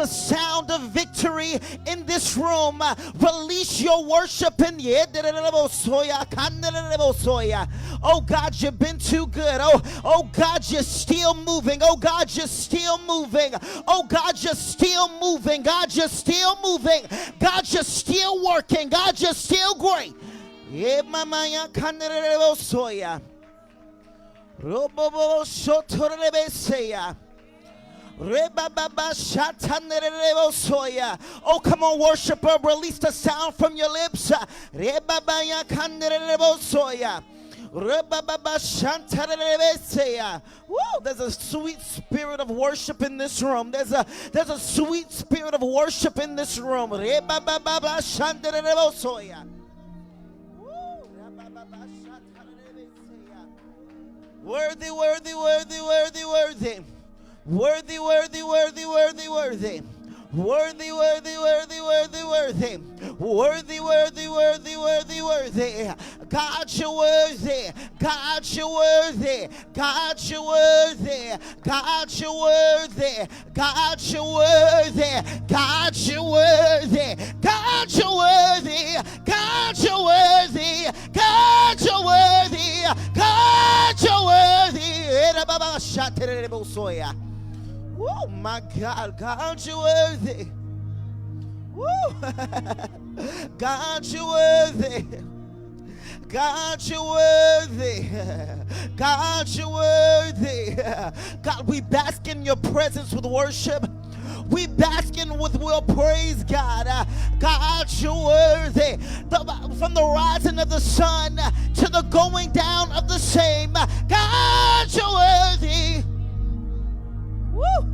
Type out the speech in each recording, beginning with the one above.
a sound of victory in this room. Release your worship in the oh God, you've been too good. Oh God, you're still moving. Oh God, you're still moving. Oh God, you're still moving. God, you're still moving. God, you're still working. God, you're still great. Oh, come on, worshiper, release the sound from your lips. Woo, there's a sweet spirit of worship in this room. There's a sweet spirit of worship in this room. Worthy, worthy, worthy, worthy, worthy. Worthy, worthy, worthy, worthy, worthy. Worthy, worthy, worthy, worthy, worthy. Worthy, worthy, worthy, worthy, worthy. God, you're worthy. God, you're worthy. God, you're worthy. God, you're worthy. God, you're worthy. God, you're worthy. God, you're worthy. God, you're worthy. God, you're worthy. God, you're worthy. Oh my God, God, you're worthy. Woo. God, you're worthy. God, you're worthy. God, you're worthy. God, we bask in your presence with worship. We bask in with will praise, God. God, you're worthy. From the rising of the sun to the going down of the same. God, you're worthy. Woo.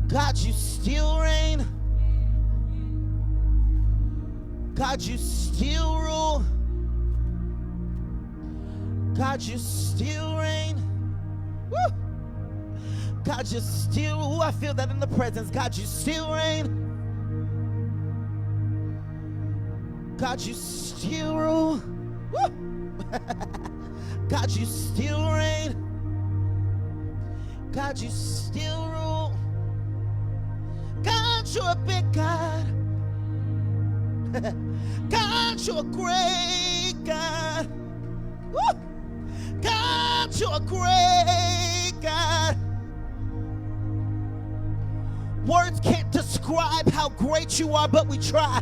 God, you still reign. God, you still rule. God, you still reign. Woo. God, you still, ooh, I feel that in the presence. God, you still reign. God, you still rule. Woo. God, you still reign. God, you still rule. God, you're a big God. God, you're a great God. Woo! God, you're a great God. Words can't describe how great you are, but we try.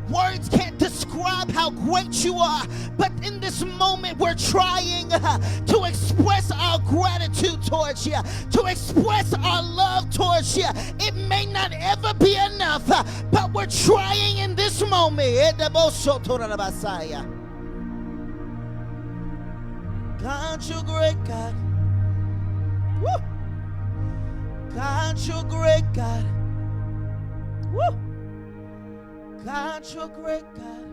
Words can't describe how great you are, but in this moment we're trying to express our gratitude towards you, to express our love towards you. It may not ever be enough, but we're trying in this moment. God, you're great, God. Woo! God, you're great, God. Woo! God, you're great, God.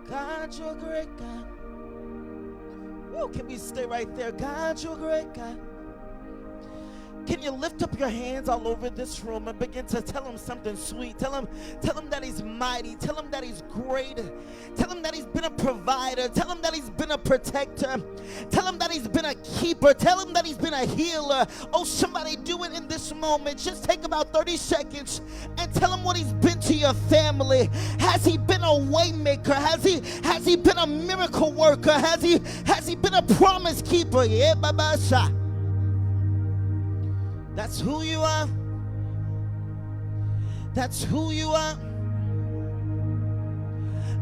God, you're great, God. Woo, can we stay right there? God, you're great, God. Can you lift up your hands all over this room and begin to tell him something sweet? Tell him that he's mighty. Tell him that he's great. Tell him that he's been a provider. Tell him that he's been a protector. Tell him that he's been a keeper. Tell him that he's been a healer. Oh, somebody do it in this moment. Just take about 30 seconds and tell him what he's been to your family. Has he been a way maker? Has he been a miracle worker? Has he been a promise keeper? Yeah, Baba. That's who you are. That's who you are.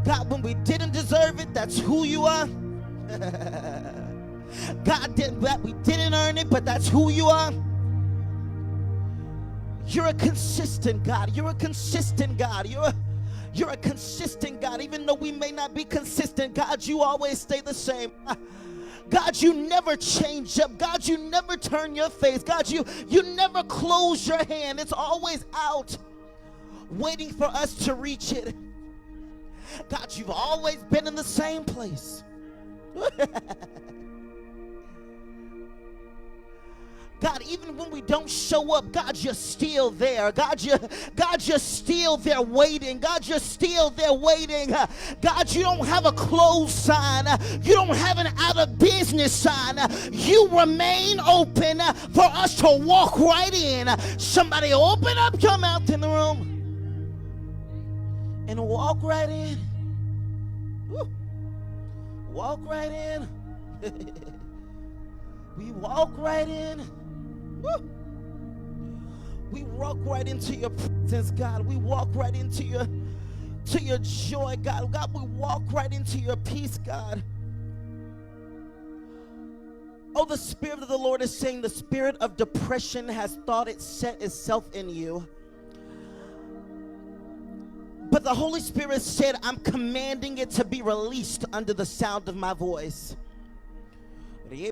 God, when we didn't deserve it, that's who you are. God, we didn't earn it, but that's who you are. You're a consistent God. You're a consistent God. You're a consistent God. Even though we may not be consistent, God, you always stay the same. God, you never change up. God, you never turn your face. God, you never close your hand. It's always out, waiting for us to reach it. God, you've always been in the same place. God, even when we don't show up, God, you're still there. God, you're still there waiting. God, you're still there waiting. God, you don't have a closed sign. You don't have an out of business sign. You remain open for us to walk right in. Somebody open up your mouth in the room and walk right in. Woo. Walk right in. We walk right in. Woo. We walk right into your presence, God. We walk right into your joy, God. God, we walk right into your peace, God. Oh, the Spirit of the Lord is saying the spirit of depression has thought it set itself in you. But the Holy Spirit said, I'm commanding it to be released under the sound of my voice. And I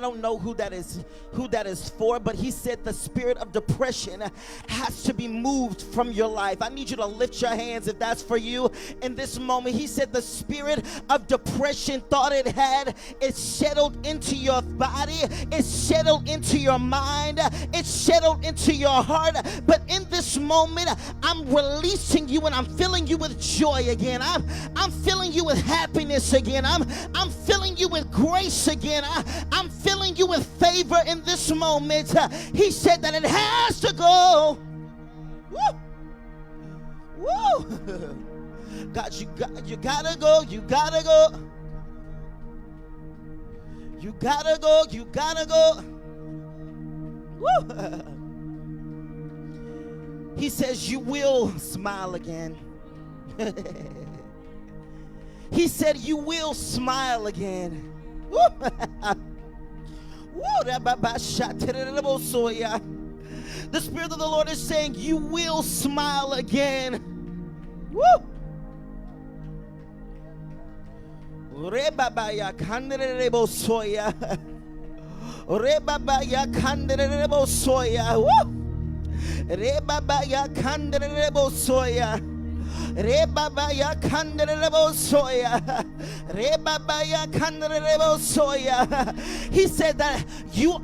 don't know who that is for, but he said the spirit of depression has to be moved from your life. I need you to lift your hands if that's for you in this moment. He said the spirit of depression thought it settled into your body, it settled into your mind, it settled into your heart. But in this moment, I'm releasing you and I'm filling you with joy again. I'm filling you with happiness again. I'm filling you with grace again. I'm filling you with favor in this moment. He said that it has to go. Woo! Woo! God, you gotta go. You gotta go. You gotta go. You gotta go. Woo! He says you will smile again. He said you will smile again. Woo. The Spirit of the Lord is saying you will smile again. Woo. He said that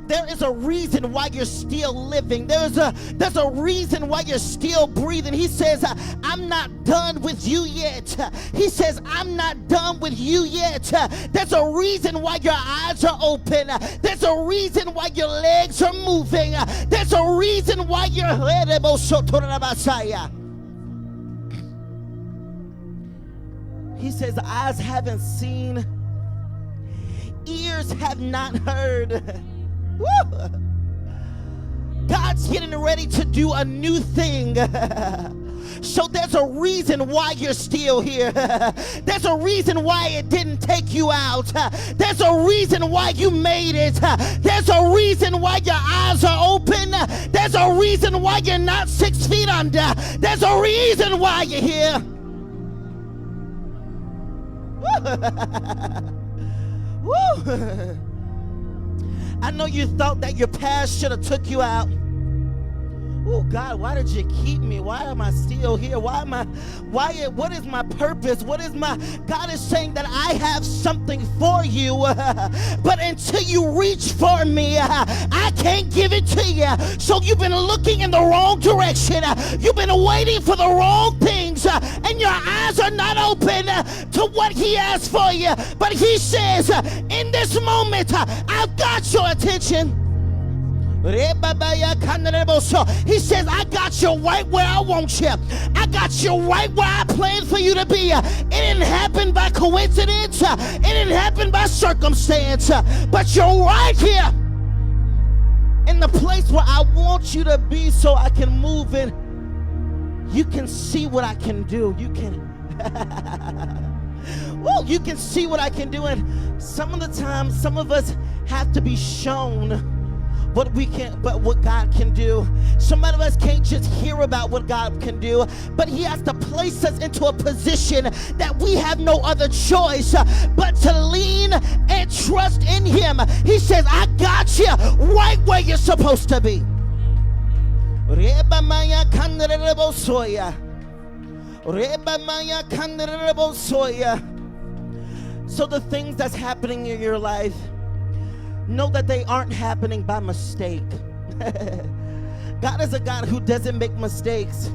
there is a reason why you're still living. There's a reason why you're still breathing. He says, I'm not done with you yet. He says, I'm not done with you yet. There's a reason why your eyes are open. There's a reason why your legs are moving. There's a reason why you're He says, eyes haven't seen, ears have not heard. Woo! God's getting ready to do a new thing. So there's a reason why you're still here. There's a reason why it didn't take you out. There's a reason why you made it. There's a reason why your eyes are open. There's a reason why you're not 6 feet under. There's a reason why you're here. Woo. I know you thought that your past should have took you out. Oh God, why did you keep me? Why am I still here? What is my purpose? God is saying that I have something for you, but until you reach for me, I can't give it to you. So you've been looking in the wrong direction. You've been waiting for the wrong things, and your eyes are not open to what he has for you. But he says, in this moment, I've got your attention. He says, I got you right where I want you. I got you right where I planned for you to be. It didn't happen by coincidence. It didn't happen by circumstance. But you're right here in the place where I want you to be, so I can move in. You can see what I can do. You can well, you can see what I can do. And some of the time, some of us have to be shown what God can do. Some of us can't just hear about what God can do, but he has to place us into a position that we have no other choice but to lean and trust in him. He says, I got you right where you're supposed to be. So the things that's happening in your life, know that they aren't happening by mistake. God is a God who doesn't make mistakes.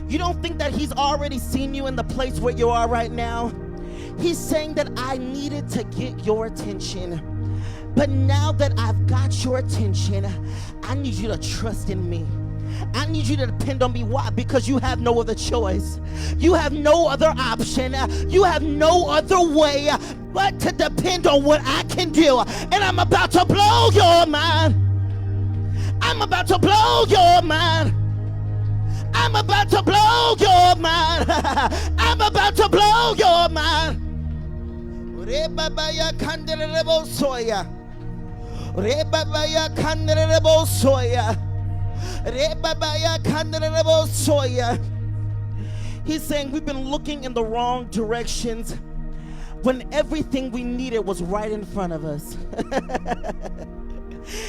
You don't think that he's already seen you in the place where you are right now? He's saying that I needed to get your attention. But now that I've got your attention, I need you to trust in me. I need you to depend on me. Why? Because you have no other choice. You have no other option. You have no other way but to depend on what I can do. And I'm about to blow your mind. I'm about to blow your mind. I'm about to blow your mind. I'm about to blow your mind. Rebabaya kanderebo soya. Rebabaya kanderebo soya. Rebabaya kanderebo soya. He's saying we've been looking in the wrong directions when everything we needed was right in front of us.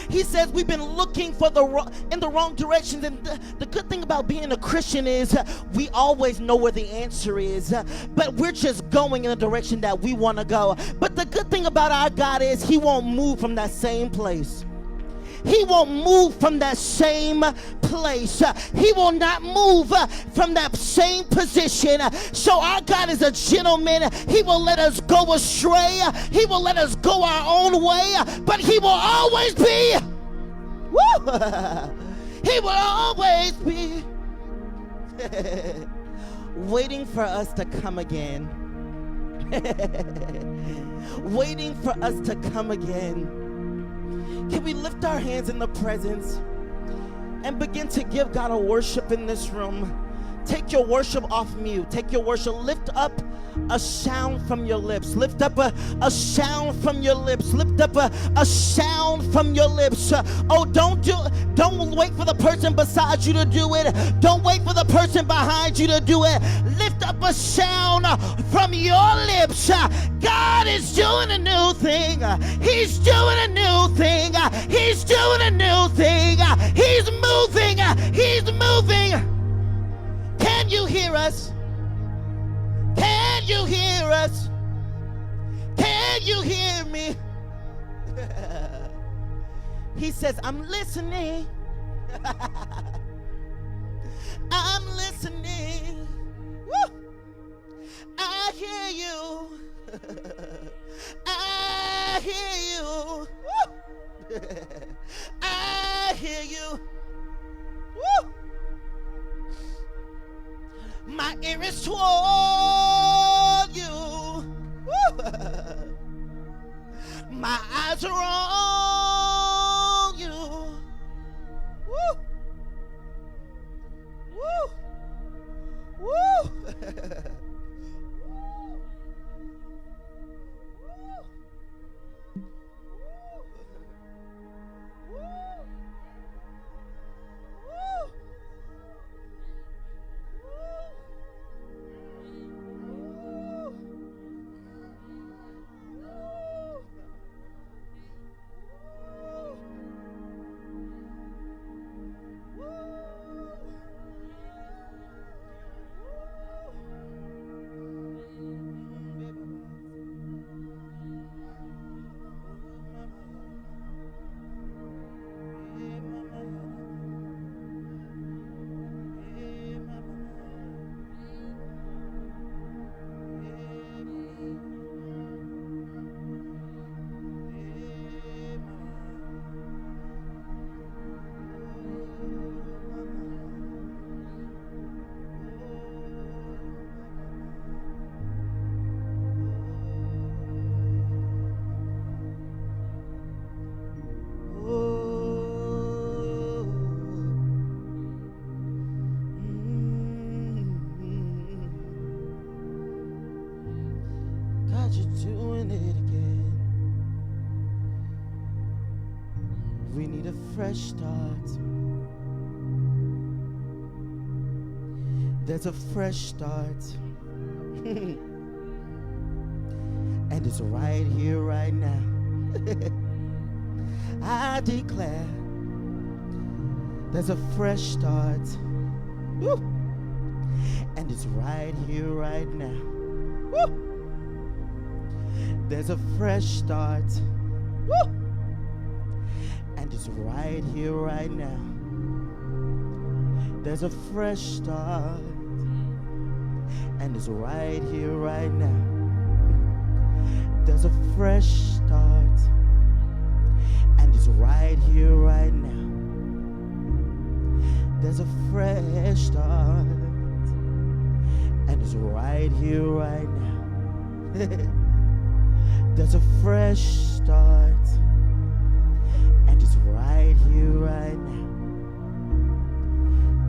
He says we've been looking for in the wrong directions, and the good thing about being a Christian is we always know where the answer is, but we're just going in the direction that we want to go. But the good thing about our God is he won't move from that same place. He won't move from that same place. He will not move from that same position. So our God is a gentleman. He will let us go astray. He will let us go our own way. But he will always be. Woo! He will always be waiting for us to come again. Waiting for us to come again. Can we lift our hands in the presence and begin to give God a worship in this room? Take your worship off mute. Take your worship. Lift up a sound from your lips. Lift up a sound from your lips. Lift up a sound from your lips. Don't wait for the person beside you to do it. Don't wait for the person behind you to do it. Lift up a sound from your lips. God is doing a new thing. He's doing a new thing. He's doing a new thing. He's moving. He's moving. Can you hear us? Can you hear us? Can you hear me? He says, I'm listening. I'm listening. Woo! I hear you. I hear you. Woo! I hear you. Woo! My ear is toward you. Woo. My eyes are on you. Woo. Woo. Woo. Fresh start. There's a fresh start. And it's right here, right now. I declare there's a fresh start. Woo. And it's right here, right now. Woo. There's a fresh start. Woo. it's right here, right now. There's a fresh start, and it's right here, right now. There's a fresh start, and it's right here, right now. There's a fresh start, and it's right here, right now. There's a fresh start, and it's right here, right now.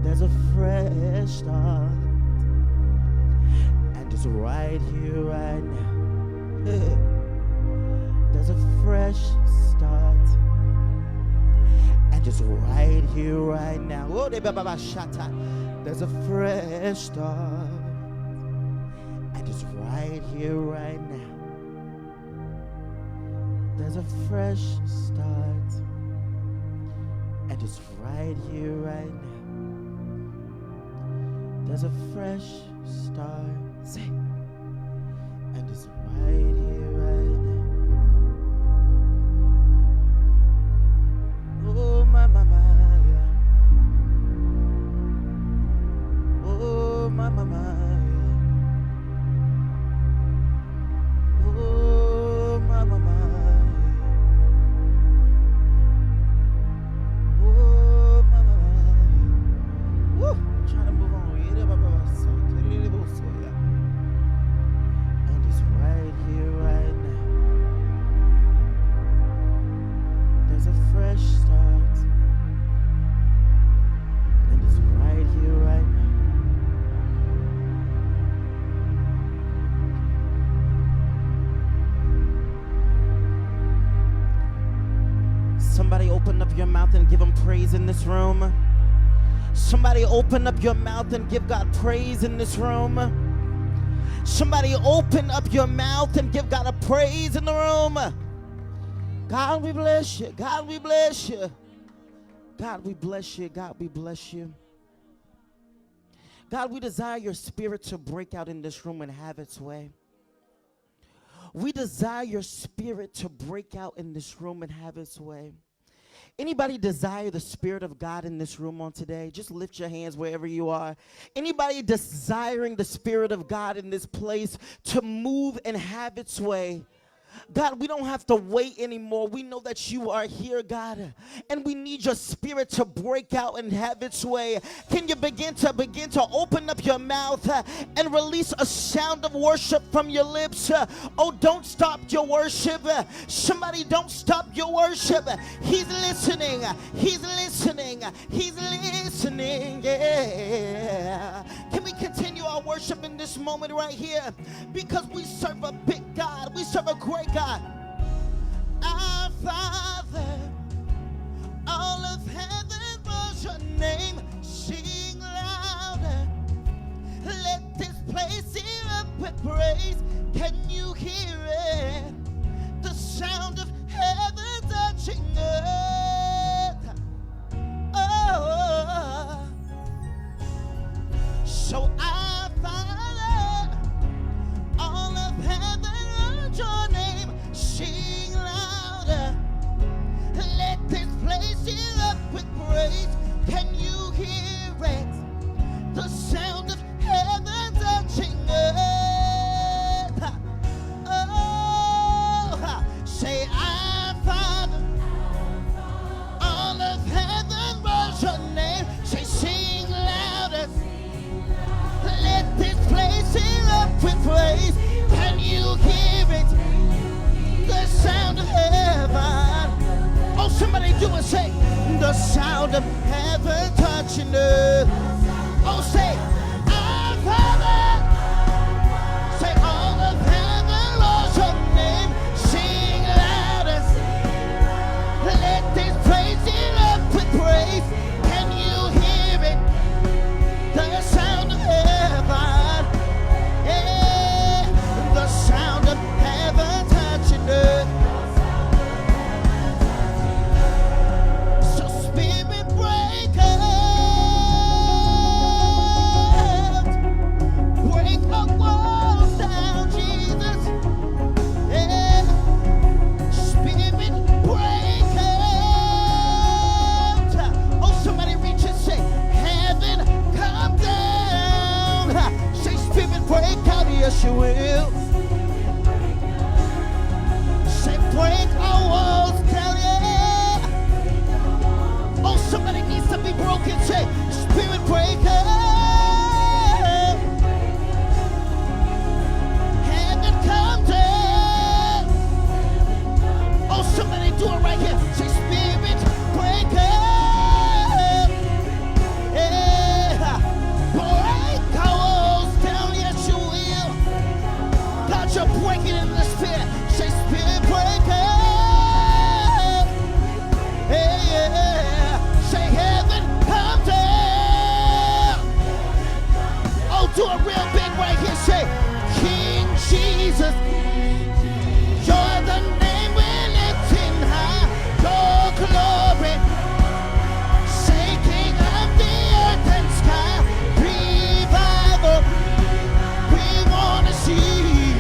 There's a fresh start, and it's right here, right now. There's a fresh start, and it's right here, right now. There's a fresh start, and it's right here, right now. There's a fresh start, and it's right here, right now. There's a fresh start, and it's right here, right now. Oh, my, yeah. Oh, my, yeah. Oh, my, yeah. Oh, my, yeah. Woo! Trying to move on. And it's right here, right now. There's a fresh start, and it's right here, right now. Somebody open up your mouth and give him praise in this room. Somebody open up your mouth and give God praise in this room. Somebody open up your mouth and give God a praise in the room. God, we bless you. God, we bless you. God, we bless you. God, we bless you. God, we desire your spirit to break out in this room and have its way. We desire your spirit to break out in this room and have its way. Anybody desire the Spirit of God in this room on today? Just lift your hands wherever you are. Anybody desiring the Spirit of God in this place to move and have its way? God, we don't have to wait anymore. We know that you are here, God, and we need your spirit to break out and have its way. Can you begin to open up your mouth and release a sound of worship from your lips? Oh, don't stop your worship. Somebody, don't stop your worship. He's listening. He's listening. He's listening. Yeah. Can we continue our worship in this moment right here? Because we serve a big God. We serve a great God. Our Father, all of heaven was your name. Sing louder. Let this place hear up with praise. Can you hear it? The sound of heaven touching earth. Oh, so our Father, all of heaven was your name. Sing louder. Let this place fill up with praise. Can you hear it? The sound of heaven touching earth. Oh, say our Father. All of heaven was your name. Say sing louder. Let this place fill up with praise. Can you hear it? The sound of heaven. Oh, somebody do it, say the sound of heaven touching earth. Oh, say our Father. Say all of heaven was your name. Sing louder. Let this praise fill up with praise. Can you hear it? The sound of heaven. Yeah, the sound of heaven touching earth. So spirit break out. here. Say, spirit breaker. Yeah. Break walls down, yes you will. God, you're breaking in the spirit. Say, spirit breaker. Yeah. Say, heaven come down. Oh, do it real big right here. Say, King Jesus. You're the name we're lifting high. Your glory. Say, King of the earth and sky. Revival. We wanna see.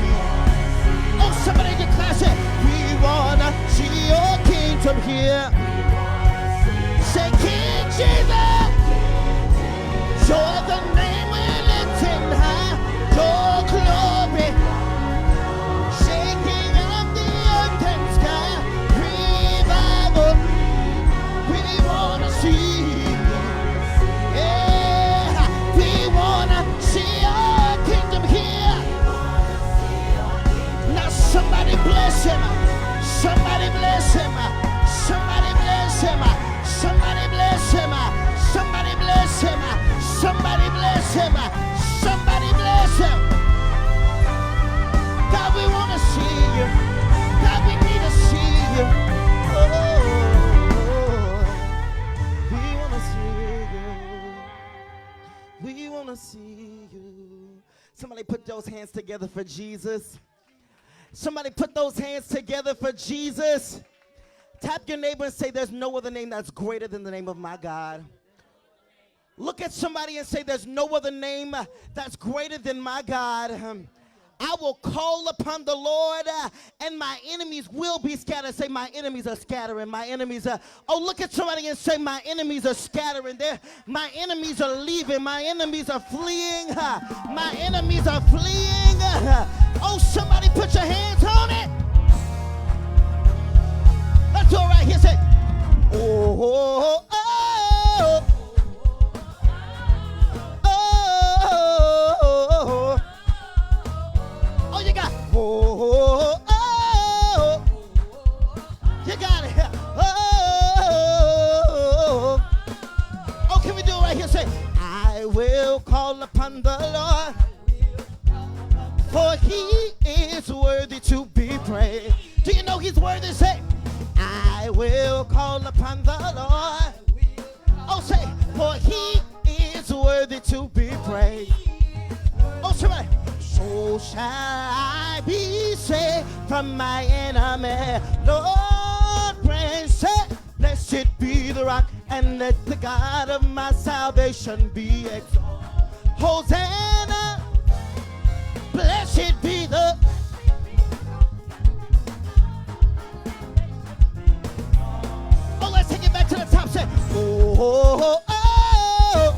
Oh, somebody declare, say, we wanna see your kingdom here. Say, King Jesus. You're the name we're lifting high. Your glory. Shaking up the earth and sky. Revival. We wanna see. Yeah. We wanna see your kingdom here. Now somebody bless him. Somebody bless him. Somebody bless him. Somebody bless him. Somebody bless him. Somebody bless him. Somebody bless him. God, we want to see you. God, we need to see you. Oh, we want to see you. We want to see you. Somebody put those hands together for Jesus. Somebody put those hands together for Jesus. Tap your neighbor and say, there's no other name that's greater than the name of my God. Look at somebody and say, there's no other name that's greater than my God. I will call upon the Lord and my enemies will be scattered. Say, my enemies are scattering. My enemies are. Oh, look at somebody and say, my enemies are scattering. My enemies are leaving. My enemies are fleeing. My enemies are fleeing. Oh, somebody put your hands on it. Let's do it right here. Say, oh, oh, oh, oh, oh, oh, you got, oh, oh, oh, you got it. Oh, oh, can we do it right here? Say, I will call upon the Lord, for he is worthy to be praised. Do you know he's worthy? Say, I will call upon the Lord. Oh, say, for he is worthy to be praised. Oh, somebody. So shall I be saved from my enemy. Lord, praise, say, blessed be the rock, and let the God of my salvation be exalted. Hosanna, blessed be the. Oh, let's take it back to the top. Say, oh, oh, oh,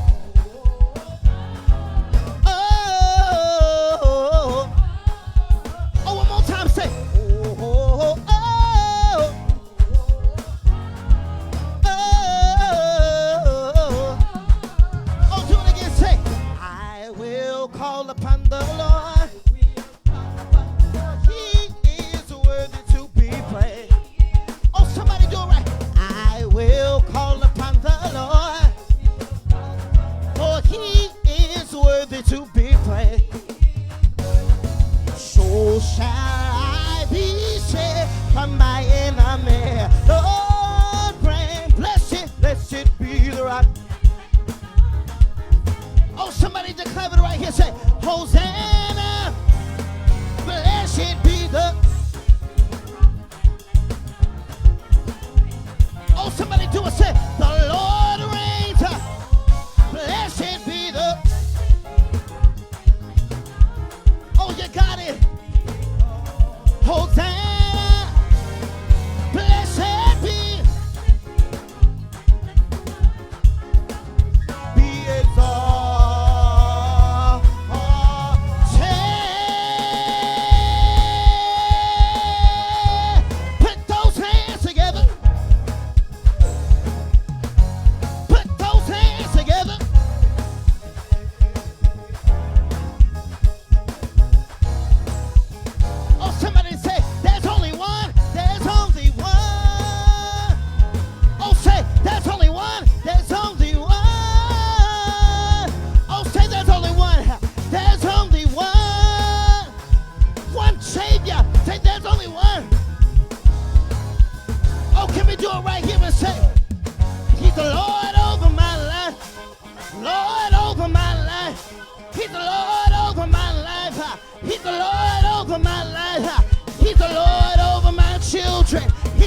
oh, oh, oh, one more time. Say, oh, oh, oh, oh, oh, do it again. Say, I will call upon the Lord. He is worthy to be praised. Oh, somebody do it right. I will call upon the Lord.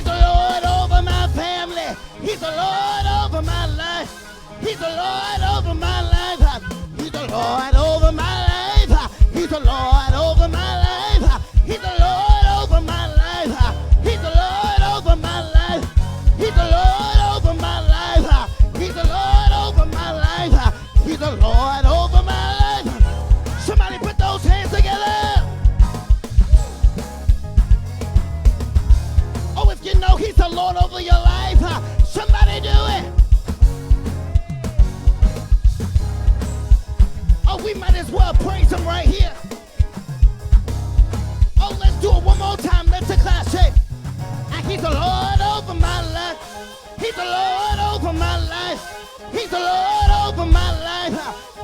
He's the Lord over my family. He's the Lord over my life. He's the Lord over my life. He's the Lord over my life. He's the Lord over my life. He's the Lord over my life. He's the Lord over my life. He's the Lord over my life. He's the Lord over my life. He's the Lord over my life. Somebody put those hands together. Oh, if you know he's the Lord over your life, somebody do it. Oh, we might as well praise him right here. Oh, let's do it one more time. Let's a class shape. And he's the Lord over my life. He's the Lord over my life. He's the Lord over my life.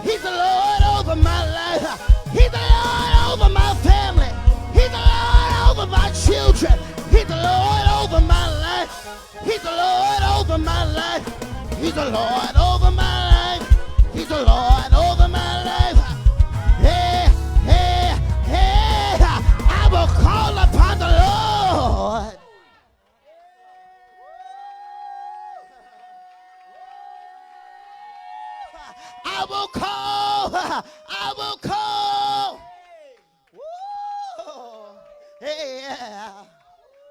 He's the Lord over my life. He's the Lord over my family. He's the Lord over my children. He's the Lord over my life. He's the Lord over my life. He's the Lord over my life. He's the Lord over my life. Hey, hey, hey, I will call upon the Lord. I will call. I will call. Woo. Hey, yeah.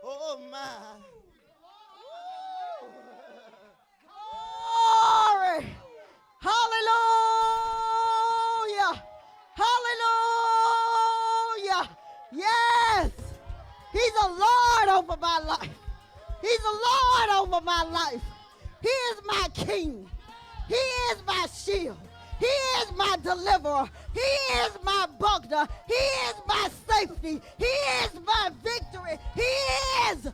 Oh, my. Glory. Hallelujah. Hallelujah. Yes. He's a Lord over my life. He's a Lord over my life. He is my King. He is my shield. He is my deliverer. He is my buckler. He is my safety. He is my victory. He is the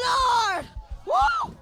Lord. Woo!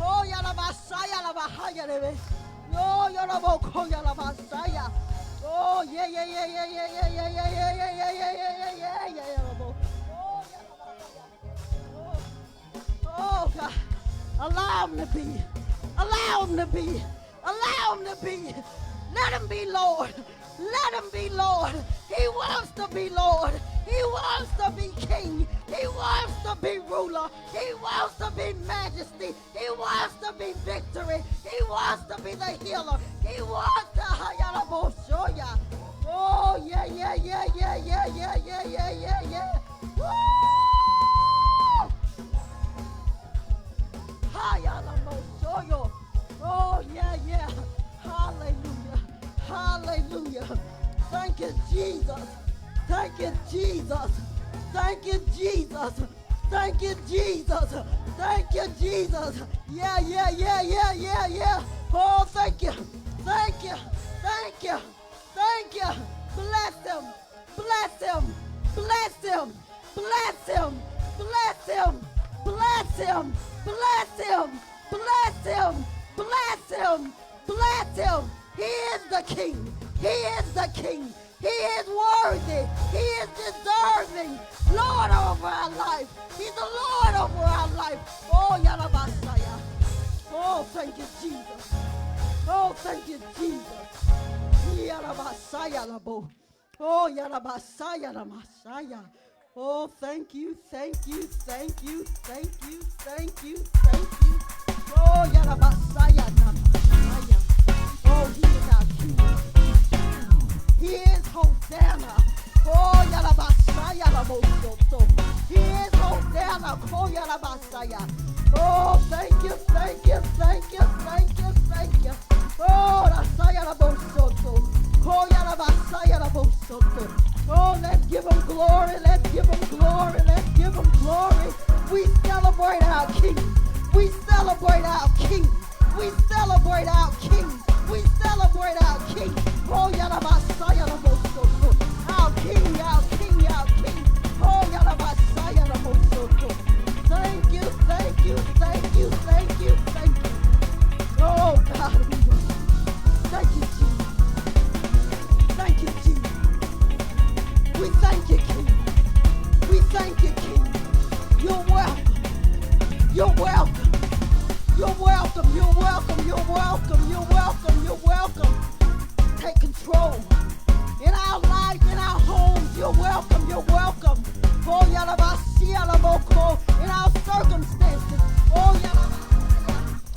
Oh, Yalabasaya, Labahaya, no, Yoraboko, Yalabasaya. Oh, yeah, yeah, yeah, yeah, yeah, yeah, yeah, yeah, yeah, yeah, yeah, yeah, yeah, yeah, oh, God. Allow him to be. Allow him to be. Allow him to be. Let him be Lord. Let him be Lord. He wants to be Lord. He wants to be King. He wants to be ruler. He wants to be majesty. He wants to be victory. He wants to be the healer. He wants to Hayaraboshoya. Oh, yeah, yeah, yeah, yeah, yeah, yeah, yeah, yeah, yeah, yeah. Woo! Hayaraboshoyo. Oh, yeah, yeah. Hallelujah. Hallelujah. Thank you, Jesus. Thank you, Jesus. Thank you, Jesus. Thank you, Jesus. Thank you, Jesus. Yeah, yeah, yeah, yeah, yeah, yeah. Oh, thank you. Thank you. Thank you. Thank you. Bless him. Bless him. Bless him. Bless him. Bless him. Bless him. Bless him. Bless him. Bless him. Bless him. He is the King. He is the King. He is worthy. He is deserving. Lord over our life. He's the Lord over our life. Oh, Yarabasaya. Oh, thank you, Jesus. Oh, thank you, Jesus. Yarabasaya labo. Oh, Yarabasaya Ramasaya. Oh, thank you, thank you, thank you, thank you, thank you, thank you. Oh, Yarabasaya Namasaya. Oh, he is our King. He is Hosanna. Oh, Yarabasaya Rabosoto. He is Hosanna. Oh, thank you, thank you, thank you, thank you, thank you. Oh, oh, let's give him glory, let's give him glory, let's give him glory. We celebrate our King. We celebrate our King. We celebrate our King. We celebrate our King. Oh, our King, our King, our King. Oh, thank you, thank you, thank you, thank you, thank you. Oh, God, we love you. Thank you, Jesus. Thank you, Jesus. We thank you, King. We thank you, King. You're welcome. You're welcome. You're welcome. You're welcome. You're welcome. You're welcome. You're welcome. Take control. In our lives, in our homes, you're welcome. You're welcome. Oh, in our circumstances. Oh,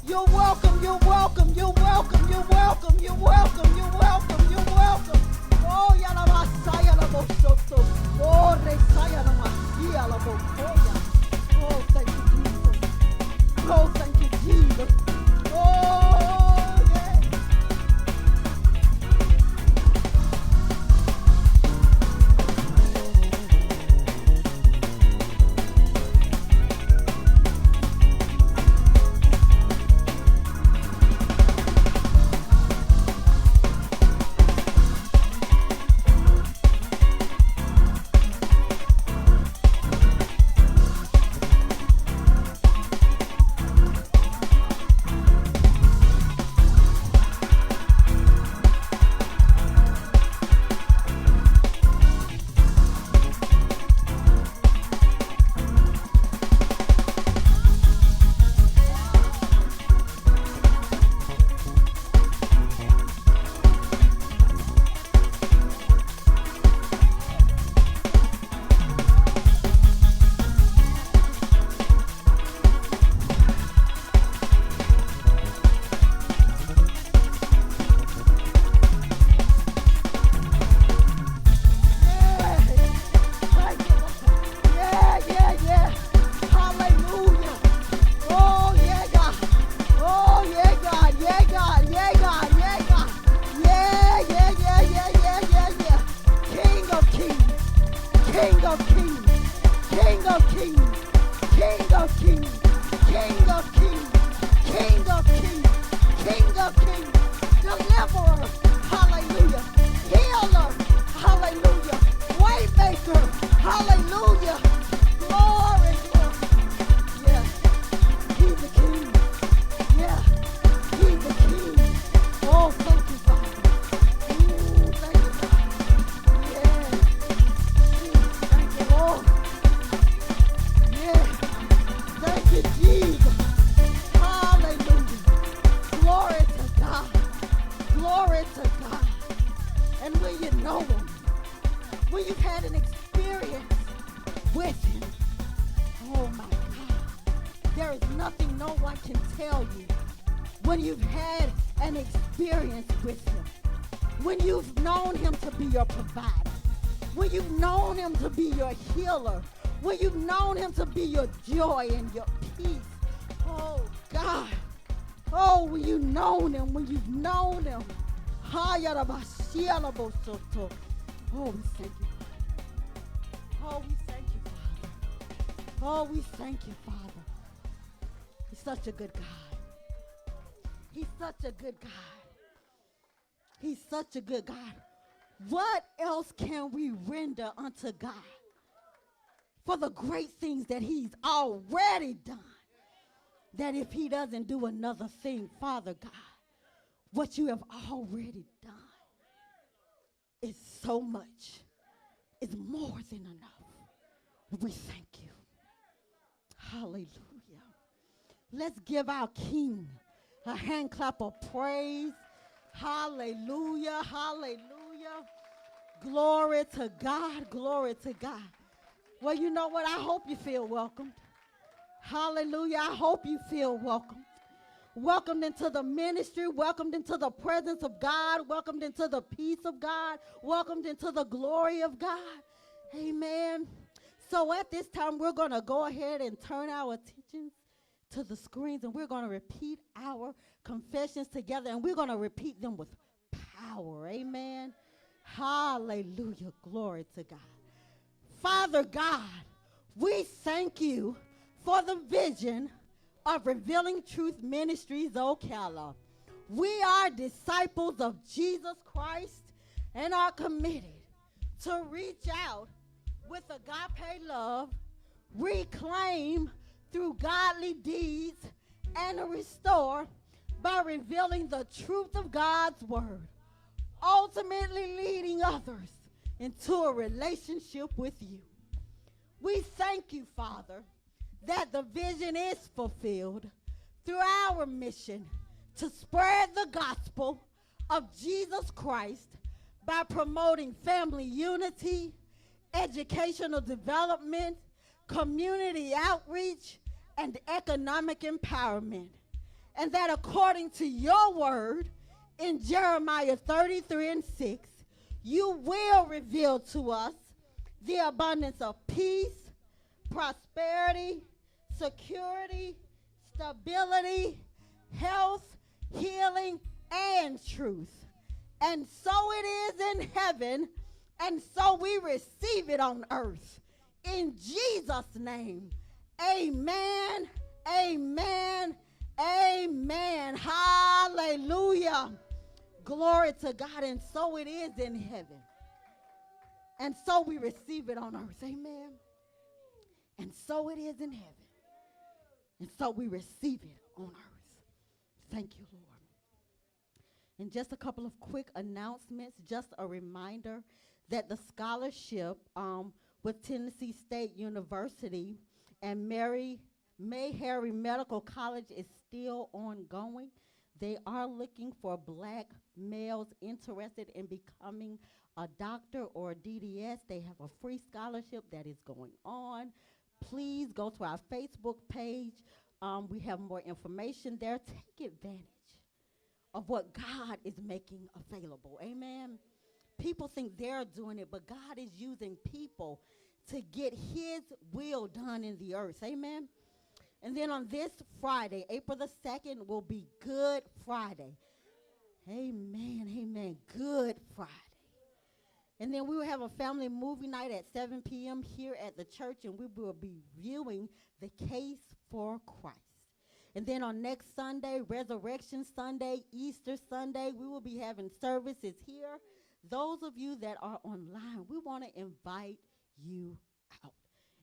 you're welcome. You're welcome. You're welcome. You're welcome. You're welcome. You're welcome. You're welcome. Oh, oh, thank you, Jesus. Oh, thank you, Jesus. Oh, yeah. Oh, we thank you. Oh, we thank you, Father. Oh, we thank you, Father. He's such a good God. He's such a good God. He's such a good God. What else can we render unto God for the great things that he's already done? That if he doesn't do another thing, Father God, what you have already done is so much. It's more than enough. We thank you. Hallelujah. Let's give our King a hand clap of praise. Hallelujah. Hallelujah. Glory to God. Glory to God. Well, you know what? I hope you feel welcomed. Hallelujah. I hope you feel welcomed. Welcomed into the ministry, welcomed into the presence of God, welcomed into the peace of God, welcomed into the glory of God. Amen. So at this time, we're going to go ahead and turn our attentions to the screens, and we're going to repeat our confessions together, and we're going to repeat them with power. Amen. Hallelujah. Glory to God. Father God, we thank you for the vision of Revealing Truth Ministries, Ocala. We are disciples of Jesus Christ and are committed to reach out with agape love, reclaim through godly deeds, and restore by revealing the truth of God's word, ultimately leading others into a relationship with you. We thank you, Father, that the vision is fulfilled through our mission to spread the gospel of Jesus Christ by promoting family unity, educational development, community outreach, and economic empowerment. And that according to your word in Jeremiah 33:6, you will reveal to us the abundance of peace, prosperity, security, stability, health, healing, and truth. And so it is in heaven, and so we receive it on earth. In Jesus' name, amen, amen, amen. Hallelujah. Glory to God. And so it is in heaven. And so we receive it on earth. Amen. And so it is in heaven. And so we receive it on earth. Thank you, Lord. And just a couple of quick announcements. Just a reminder that the scholarship with Tennessee State University and May Harry Medical College is still ongoing. They are looking for black males interested in becoming a doctor or a DDS. They have a free scholarship that is going on. Please go to our Facebook page. We have more information there. Take advantage of what God is making available. Amen. People think they're doing it, but God is using people to get his will done in the earth. Amen. And then on this Friday, April the 2nd, will be Good Friday. Amen, amen. Good Friday. And then we will have a family movie night at 7 p.m. here at the church, and we will be viewing The Case for Christ. And then on next Sunday, Resurrection Sunday, Easter Sunday, we will be having services here. Those of you that are online, we want to invite you out.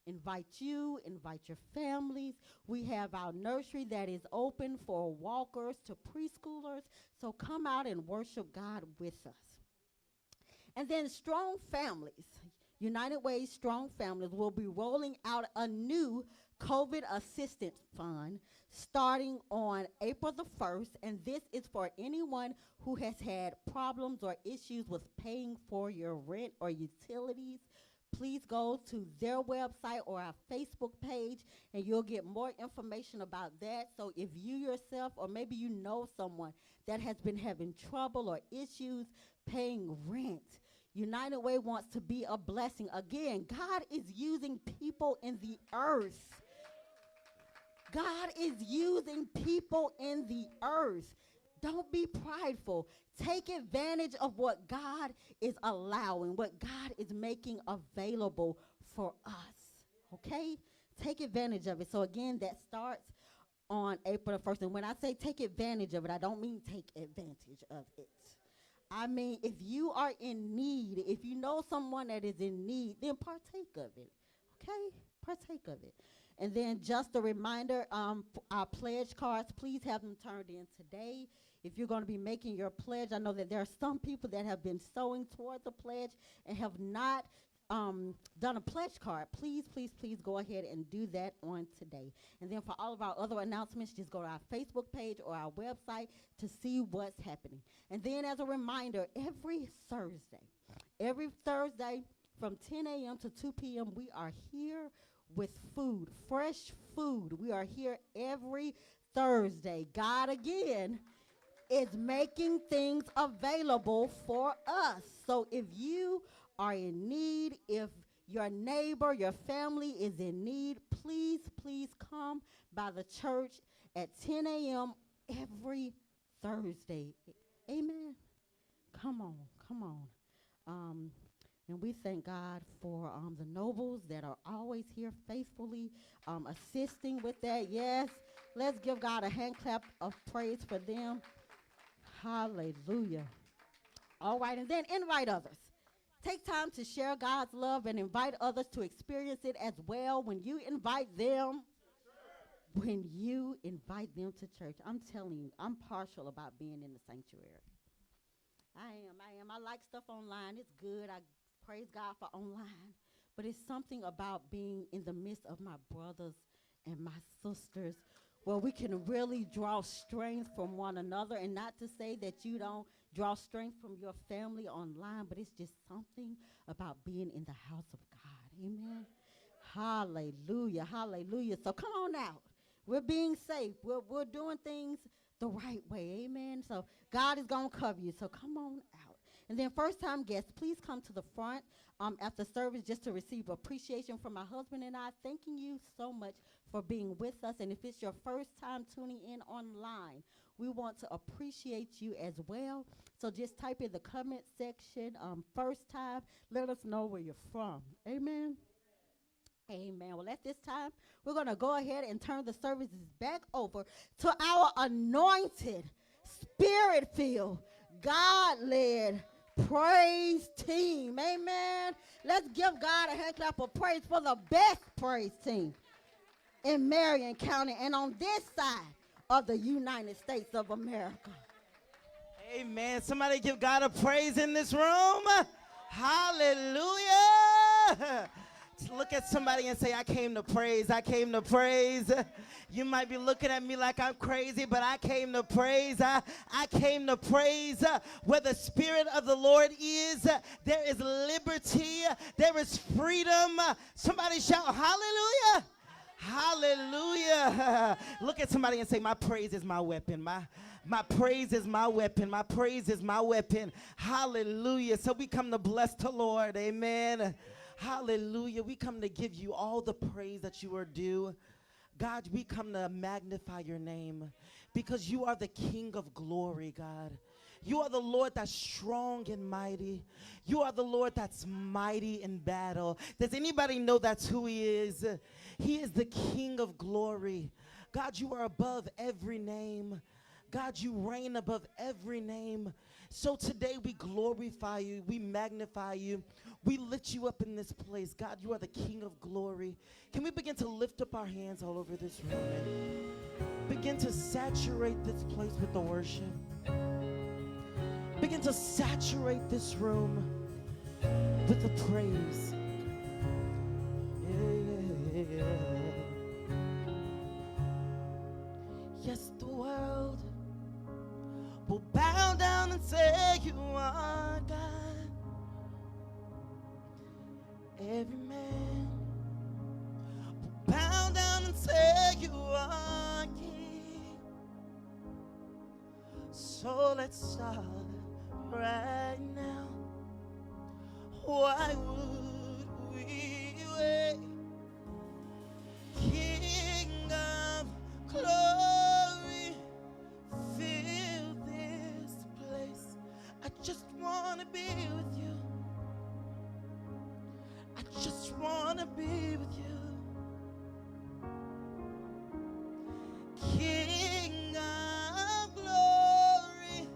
Invite you, invite your families. We have our nursery that is open for walkers to preschoolers. So come out and worship God with us. And then Strong Families, United Way Strong Families will be rolling out a new COVID assistance fund starting on April the 1st. And this is for anyone who has had problems or issues with paying for your rent or utilities. Please go to their website or our Facebook page, and you'll get more information about that. So if you yourself, or maybe you know someone that has been having trouble or issues paying rent, United Way wants to be a blessing. Again, God is using people in the earth. God is using people in the earth. Don't be prideful. Take advantage of what God is allowing, what God is making available for us. Okay? Take advantage of it. So again, that starts on April the 1st. And when I say take advantage of it, I don't mean take advantage of it. I mean, if you are in need, if you know someone that is in need, then partake of it. Okay? Partake of it. And then just a reminder, our pledge cards, please have them turned in today. If you're going to be making your pledge, I know that there are some people that have been sowing toward the pledge and have not done a pledge card. Please, please, please go ahead and do that on today. And then for all of our other announcements, just go to our Facebook page or our website to see what's happening. And then as a reminder, every Thursday from 10 a.m. to 2 p.m., we are here with food, fresh food. We are here every Thursday. God, again, is making things available for us. So if you are in need, if your neighbor, your family is in need, please, please come by the church at 10 a.m. every Thursday. Amen. Come on, come on. And we thank God for the nobles that are always here faithfully assisting with that. Yes, let's give God a hand clap of praise for them. Hallelujah. All right, and then invite others. Take time to share God's love and invite others to experience it as well when you invite them. When you invite them to church. I'm telling you, I'm partial about being in the sanctuary. I am. I like stuff online. It's good. I praise God for online. But it's something about being in the midst of my brothers and my sisters where we can really draw strength from one another. And not to say that you don't draw strength from your family online, but it's just something about being in the house of God. Amen. Hallelujah. Hallelujah. So come on out. We're being safe. We're doing things the right way. Amen. So God is going to cover you. So come on out. And then first-time guests, please come to the front after service just to receive appreciation from my husband and I. Thanking you so much for being with us. And if it's your first time tuning in online, we want to appreciate you as well. So just type in the comment section, first time. Let us know where you're from. Amen. Amen. Well, at this time, we're going to go ahead and turn the services back over to our anointed, spirit-filled, God-led praise team. Amen. Let's give God a hand clap of praise for the best praise team in Marion County and on this side of the United States of America. Amen. Somebody give God a praise in this room. Hallelujah. Look at somebody and say, I came to praise. I came to praise. You might be looking at me like I'm crazy, but I came to praise. I came to praise. Where the Spirit of the Lord is, there is liberty. There is freedom. Somebody shout, hallelujah. Hallelujah. Look at somebody and say, my praise is my weapon. My praise is my weapon. My praise is my weapon. Hallelujah. So we come to bless the Lord. Amen. Hallelujah. We come to give you all the praise that you are due. God, we come to magnify your name because you are the King of glory, God. You are the Lord that's strong and mighty. You are the Lord that's mighty in battle. Does anybody know that's who he is? He is the King of glory. God, you are above every name. God, you reign above every name. So today we glorify you. We magnify you. We lift you up in this place. God, you are the King of glory. Can we begin to lift up our hands all over this room and begin to saturate this place with the worship? Begin to saturate this room with the praise. Yeah. Yes, the world will bow down and say you are God. Every man will bow down and say you are King. So let's start right now. Why would we wait? King of glory, fill this place. I just want to be with you. I just want to be with you. King of glory,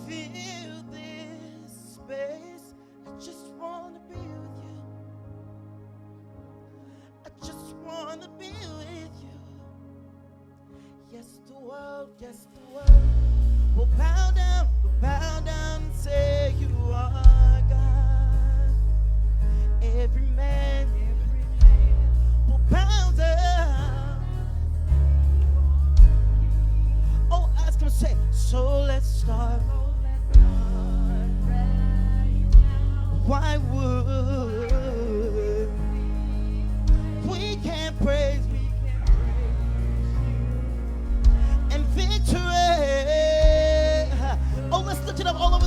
fill this space. I just want to be with you. I just want to be with you. Yes, the world will bow down and say you are God. Every man will bow down. Oh, ask him, say, so let's start. Why would we can't praise and victory? Oh, let's lift it up all over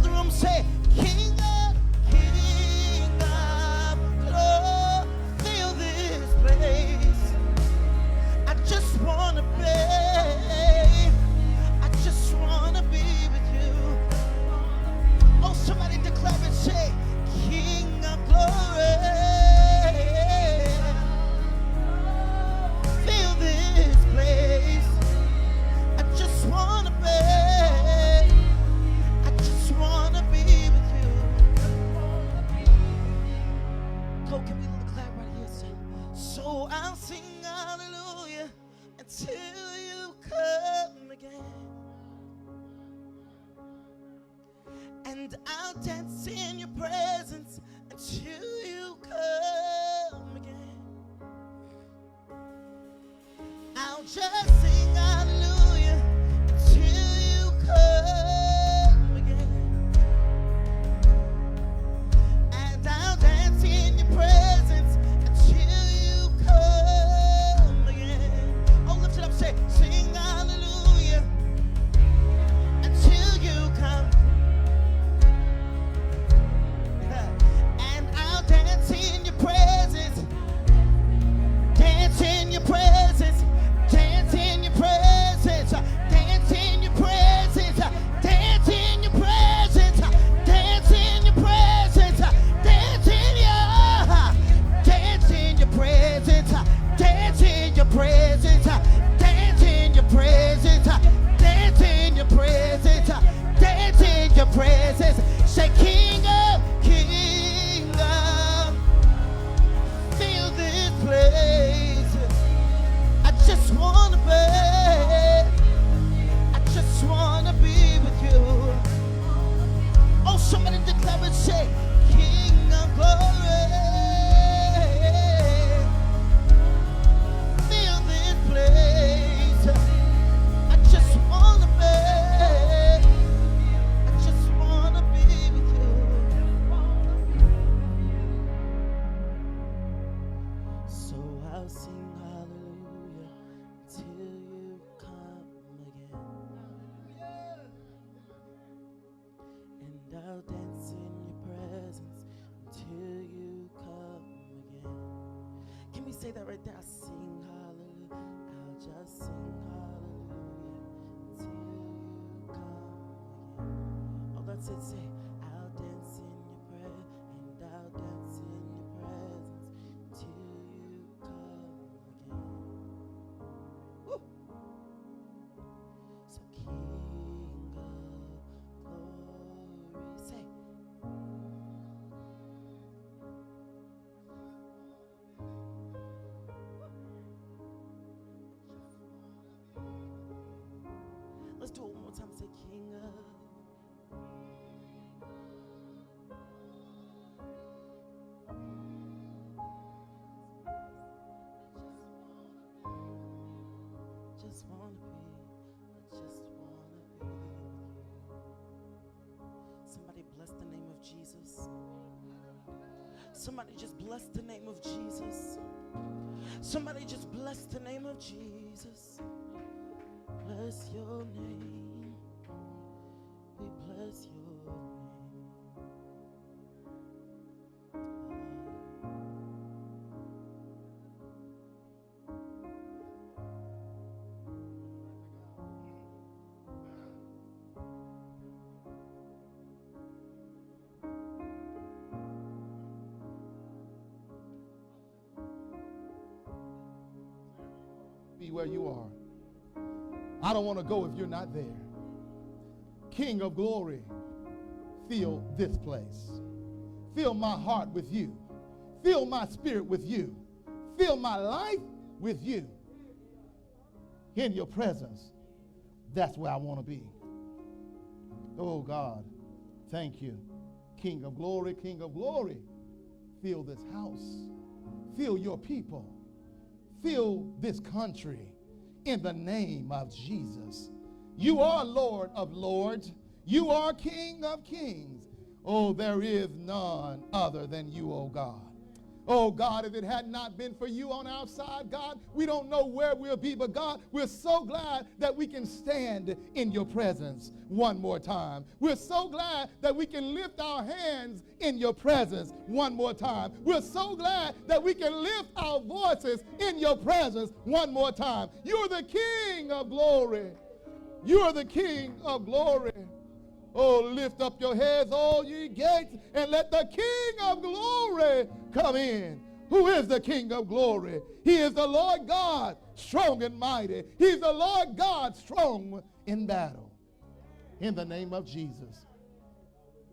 dance it, say, I'll dance in your presence, and I'll dance in your presence till you come again. Woo! So King of glory, say, let's do it one more time. Say, King of. Just wanna be, I just wanna be with you. Somebody bless the name of Jesus. Somebody just bless the name of Jesus. Somebody just bless the name of Jesus. Bless your name. We bless your name. Be where you are. I don't want to go if you're not there. King of glory, fill this place. Fill my heart with you. Fill my spirit with you. Fill my life with you. In your presence, that's where I want to be. Oh God, thank you. King of glory, fill this house. Fill your people. Fill this country in the name of Jesus. You are Lord of lords. You are King of kings. Oh, there is none other than you, oh God. Oh God, if it had not been for you on our side, God, we don't know where we'll be. But God, we're so glad that we can stand in your presence one more time. We're so glad that we can lift our hands in your presence one more time. We're so glad that we can lift our voices in your presence one more time. You're the King of glory. You're the King of glory. Oh, lift up your heads, all ye gates, and let the King of glory come in. Who is the King of glory? He is the Lord God, strong and mighty. He's the Lord God, strong in battle. In the name of Jesus.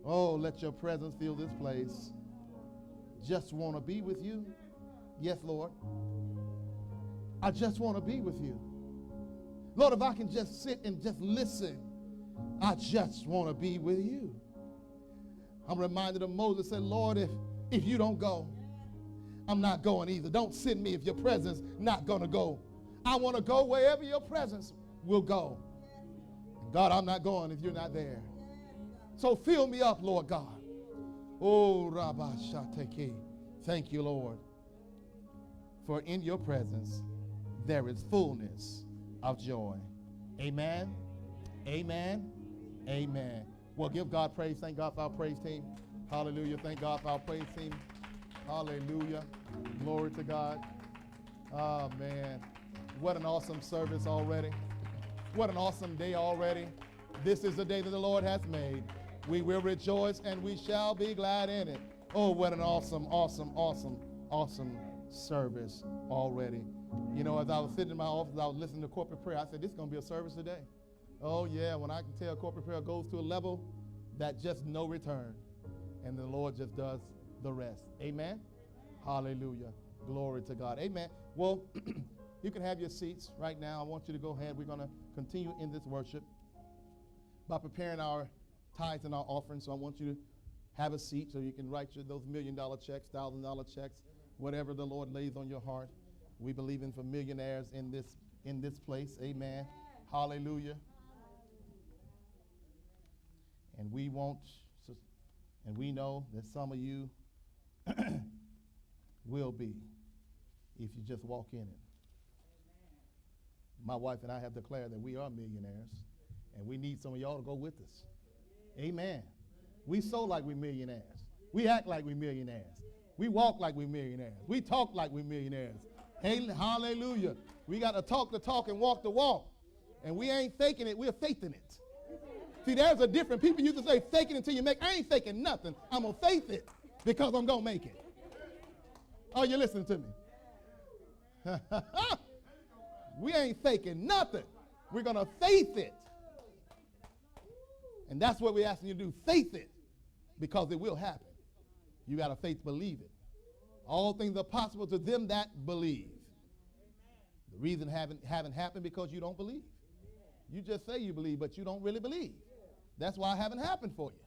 Oh, let your presence fill this place. Just want to be with you. Yes, Lord. I just want to be with you. Lord, if I can just sit and just listen, I just want to be with you. I'm reminded of Moses said, Lord, if you don't go, I'm not going either. Don't send me if your presence not going to go. I want to go wherever your presence will go. God, I'm not going if you're not there. So fill me up, Lord God. Oh, Rabba Shateke. Thank you, Lord. For in your presence there is fullness of joy. Amen. Amen. Amen. Well, give God praise. Thank God for our praise team. Hallelujah. Thank God for our praise team. Hallelujah. Glory to God. Oh, man. What an awesome service already. What an awesome day already. This is the day that the Lord has made. We will rejoice and we shall be glad in it. Oh, what an awesome, awesome, awesome, awesome service already. You know, as I was sitting in my office, I was listening to corporate prayer. I said, this is going to be a service today. Oh, yeah, when I can tell corporate prayer goes to a level that just no return. And the Lord just does the rest. Amen? Hallelujah. Glory to God. Amen. Well, you can have your seats right now. I want you to go ahead. We're going to continue in this worship by preparing our tithes and our offerings. So I want you to have a seat so you can write those $1 million checks, $1,000 checks, whatever the Lord lays on your heart. We believe in for millionaires in this place. Amen. Hallelujah. And we know that some of you will be if you just walk in it. My wife and I have declared that we are millionaires, and we need some of y'all to go with us. Amen. We sow like we're millionaires. We act like we're millionaires. We walk like we're millionaires. We talk like we're millionaires. Hey, hallelujah. We got to talk the talk and walk the walk. And we ain't faking it, we're faithing it. See, there's a difference. People used to say, fake it until you make it. I ain't faking nothing. I'm going to faith it because I'm going to make it. Oh, you're listening to me. We ain't faking nothing. We're going to faith it. And that's what we're asking you to do. Faith it because it will happen. You got to faith to believe it. All things are possible to them that believe. The reason haven't happened because you don't believe. You just say you believe, but you don't really believe. That's why it haven't happened for you.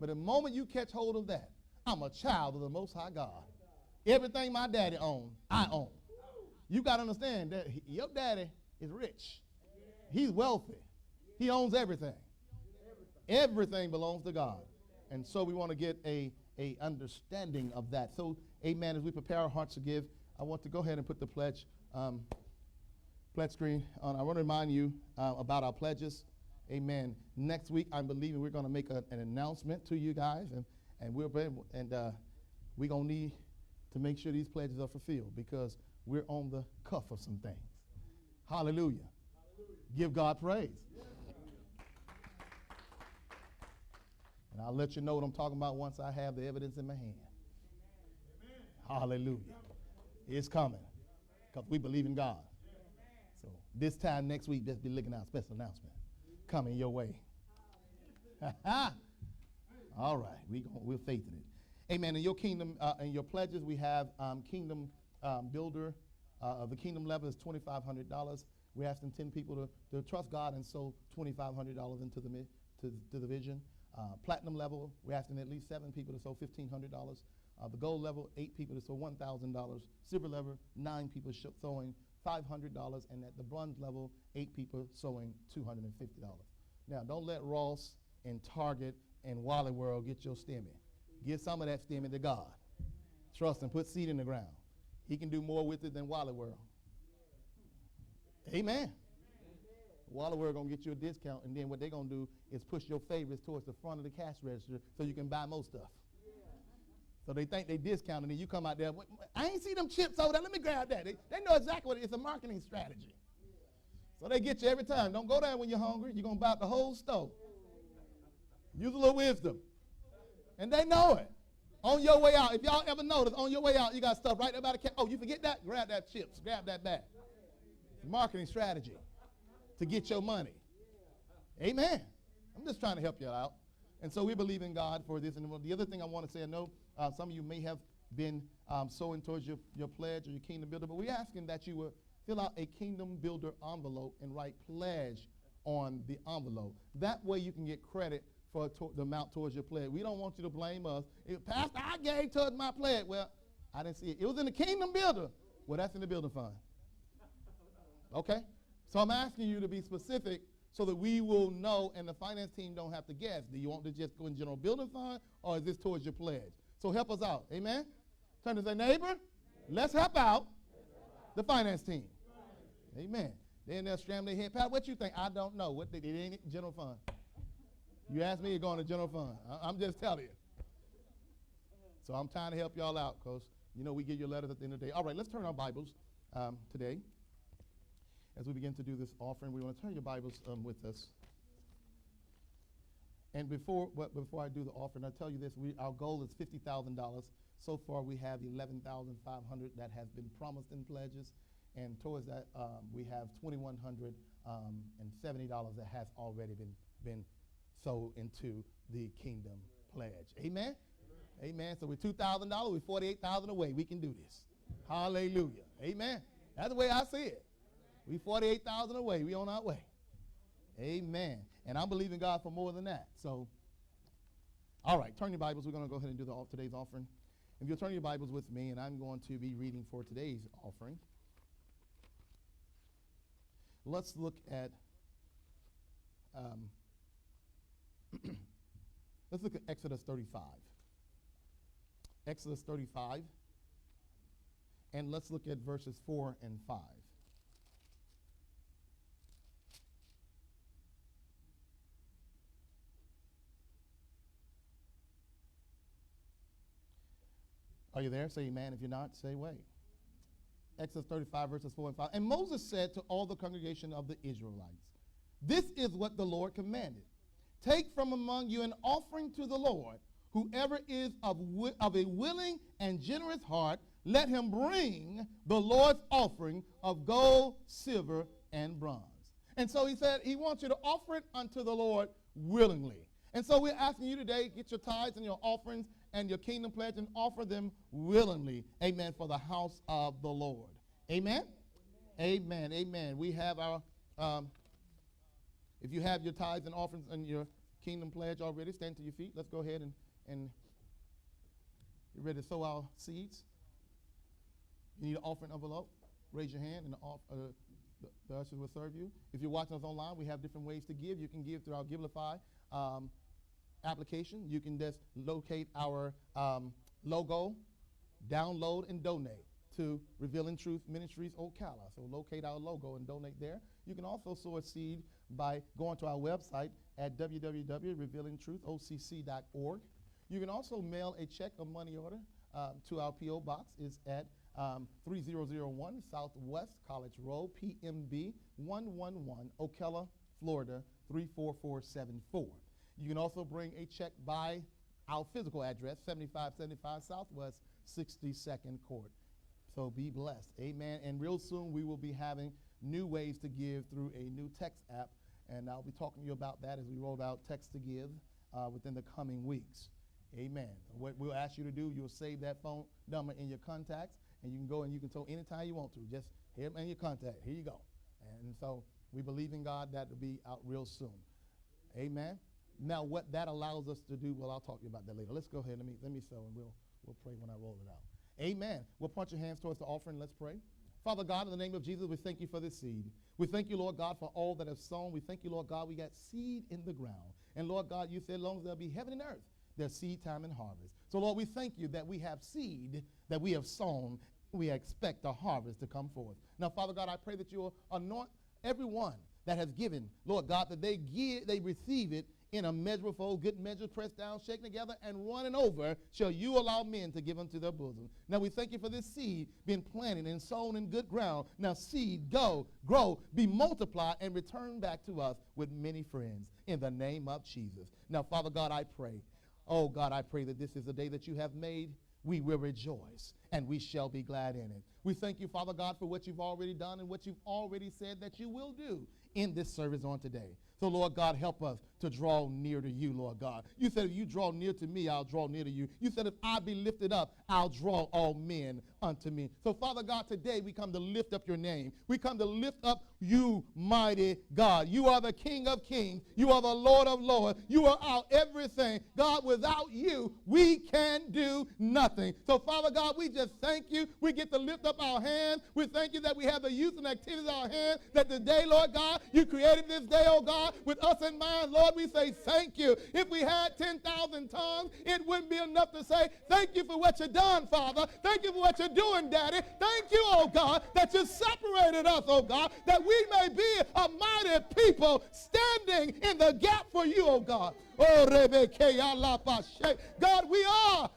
But the moment you catch hold of that, I'm a child of the Most High God. Everything my daddy owned, I own. You got to understand that your daddy is rich. He's wealthy. He owns everything. Everything belongs to God. And so we want to get a understanding of that. So, amen, as we prepare our hearts to give, I want to go ahead and put the pledge screen on. I want to remind you about our pledges. Amen. Next week, I'm believing we're going to make an announcement to you guys, and we're going to need to make sure these pledges are fulfilled because we're on the cuff of some things. Hallelujah. Give God praise. And I'll let you know what I'm talking about once I have the evidence in my hand. Hallelujah. It's coming because we believe in God. So this time next week, just be looking out. Special announcement coming your way. All right. We're faithing it. Amen. In your kingdom, in your pledges, we have Kingdom Builder. Of the kingdom level is $2,500. We're asking 10 people to trust God and sow $2,500 into the vision. Platinum level, we're asking at least 7 people to sow $1,500. The gold level, 8 people to sow $1,000. Silver level, 9 people sowing $500. And at the bronze level, 8 people sowing $250. Now, don't let Ross and Target and Wally World get your stimmy. Give some of that stimmy to God. Trust and put seed in the ground. He can do more with it than Wally World. Amen. Wally World going to get you a discount, and then what they're going to do is push your favorites towards the front of the cash register so you can buy more stuff. So they think they discounted, and you come out there, I ain't see them chips over there. Let me grab that. They know exactly what it is. It's a marketing strategy. So they get you every time. Don't go there when you're hungry. You're going to buy up the whole store. Use a little wisdom. And they know it. On your way out, if y'all ever notice, on your way out, you got stuff right there by the cash. Oh, you forget that? Grab that chips. Grab that bag. It's a marketing strategy to get your money. Amen. I'm just trying to help you out. And so we believe in God for this. And the other thing I want to say, I know some of you may have been sowing towards your pledge or your kingdom builder, but we're asking that you will fill out a kingdom builder envelope and write pledge on the envelope. That way you can get credit for the amount towards your pledge. We don't want you to blame us. Pastor, I gave towards my pledge. Well, I didn't see it. It was in the kingdom builder. Well, that's in the building fund. Okay? So I'm asking you to be specific so that we will know and the finance team don't have to guess. Do you want to just go in general building fund or is this towards your pledge? So help us out. Amen? Turn to say, neighbor, let's help out the finance team. Amen. Then they'll stram their head. Pat, what you think? I don't know. What they ain't general fund. You ask me, you're going to general fund. I'm just telling you. So I'm trying to help y'all out because, we give you letters at the end of the day. All right, let's turn our Bibles today. As we begin to do this offering, we want to turn your Bibles with us. And before I do the offering, I'll tell you this. Our goal is $50,000. So far, we have $11,500 that has been promised in pledges. And towards that, we have $2,170 that has already been sold into the kingdom pledge. Amen? Amen. So we're $2,000. We're $48,000 away. We can do this. Hallelujah. Amen. That's the way I see it. We 48,000 away. We on our way. Amen. And I'm believing God for more than that. So, all right, turn your Bibles. We're going to go ahead and do today's offering. If you'll turn your Bibles with me, and I'm going to be reading for today's offering. Let's look at Exodus 35. Exodus 35. And let's look at verses 4 and 5. Are you there? Say amen. If you're not, say wait. Exodus 35, verses 4 and 5. And Moses said to all the congregation of the Israelites, this is what the Lord commanded. take from among you an offering to the Lord. Whoever is of a willing and generous heart, let him bring the Lord's offering of gold, silver, and bronze. And so he said he wants you to offer it unto the Lord willingly. And so we're asking you today, get your tithes and your offerings and your kingdom pledge and offer them willingly, amen, for the house of the Lord. Amen? Amen, amen. We have our, if you have your tithes and offerings and your kingdom pledge already, stand to your feet. Let's go ahead and get ready to sow our seeds. You need an offering envelope, raise your hand, and the ushers will serve you. If you're watching us online, we have different ways to give. You can give through our Givelify application. You can just locate our logo, download, and donate to Revealing Truth Ministries Ocala. So locate our logo and donate there. You can also sow a seed by going to our website at www.revealingtruthocc.org. You can also mail a check or money order to our P.O. Box. It's at 3001 Southwest College Road, PMB 111, Ocala, Florida 34474. You can also bring a check by our physical address, 7575 Southwest 62nd Court. So be blessed. Amen. And real soon we will be having new ways to give through a new text app, and I'll be talking to you about that as we roll out Text to Give within the coming weeks. Amen. What we'll ask you to do, you'll save that phone number in your contacts, and you can go and you can sow anytime you want to. Just hit them in your contact. Here you go. And so we believe in God that will be out real soon. Amen. Now what that allows us to do, well, I'll talk to you about that later. Let's go ahead. Let me sow, and we'll pray when I roll it out. Amen. We'll point your hands towards the offering. Let's pray. Father God, in the name of Jesus, we thank you for this seed. We thank you, Lord God, for all that have sown. We thank you, Lord God, we got seed in the ground. And Lord God, you said, as long as there'll be heaven and earth, there's seed time and harvest. So Lord, we thank you that we have seed that we have sown. We expect a harvest to come forth. Now, Father God, I pray that you will anoint everyone that has given, Lord God, that they receive it in a measure fold, good measure, pressed down, shaken together, and running over, shall you allow men to give unto their bosom. Now we thank you for this seed being planted and sown in good ground. Now seed, go, grow, be multiplied, and return back to us with many friends in the name of Jesus. Now, Father God, I pray, oh God, I pray that this is the day that you have made. We will rejoice, and we shall be glad in it. We thank you, Father God, for what you've already done and what you've already said that you will do in this service on today. So, Lord God, help us to draw near to you, Lord God. You said if you draw near to me, I'll draw near to you. You said if I be lifted up, I'll draw all men unto me. So, Father God, today we come to lift up your name. We come to lift up you, mighty God. You are the King of kings. You are the Lord of lords. You are our everything. God, without you, we can do nothing. So, Father God, we just thank you. We get to lift up our hands. We thank you that we have the use and activities of our hands, that today, Lord God, you created this day, oh God, with us in mind. Lord, we say thank you. If we had 10,000 tongues, it wouldn't be enough to say thank you for what you've done, Father. Thank you for what you're doing, Daddy. Thank you, oh God, that you separated us, oh God, that we may be a mighty people standing in the gap for you, oh God. Oh, God, we are,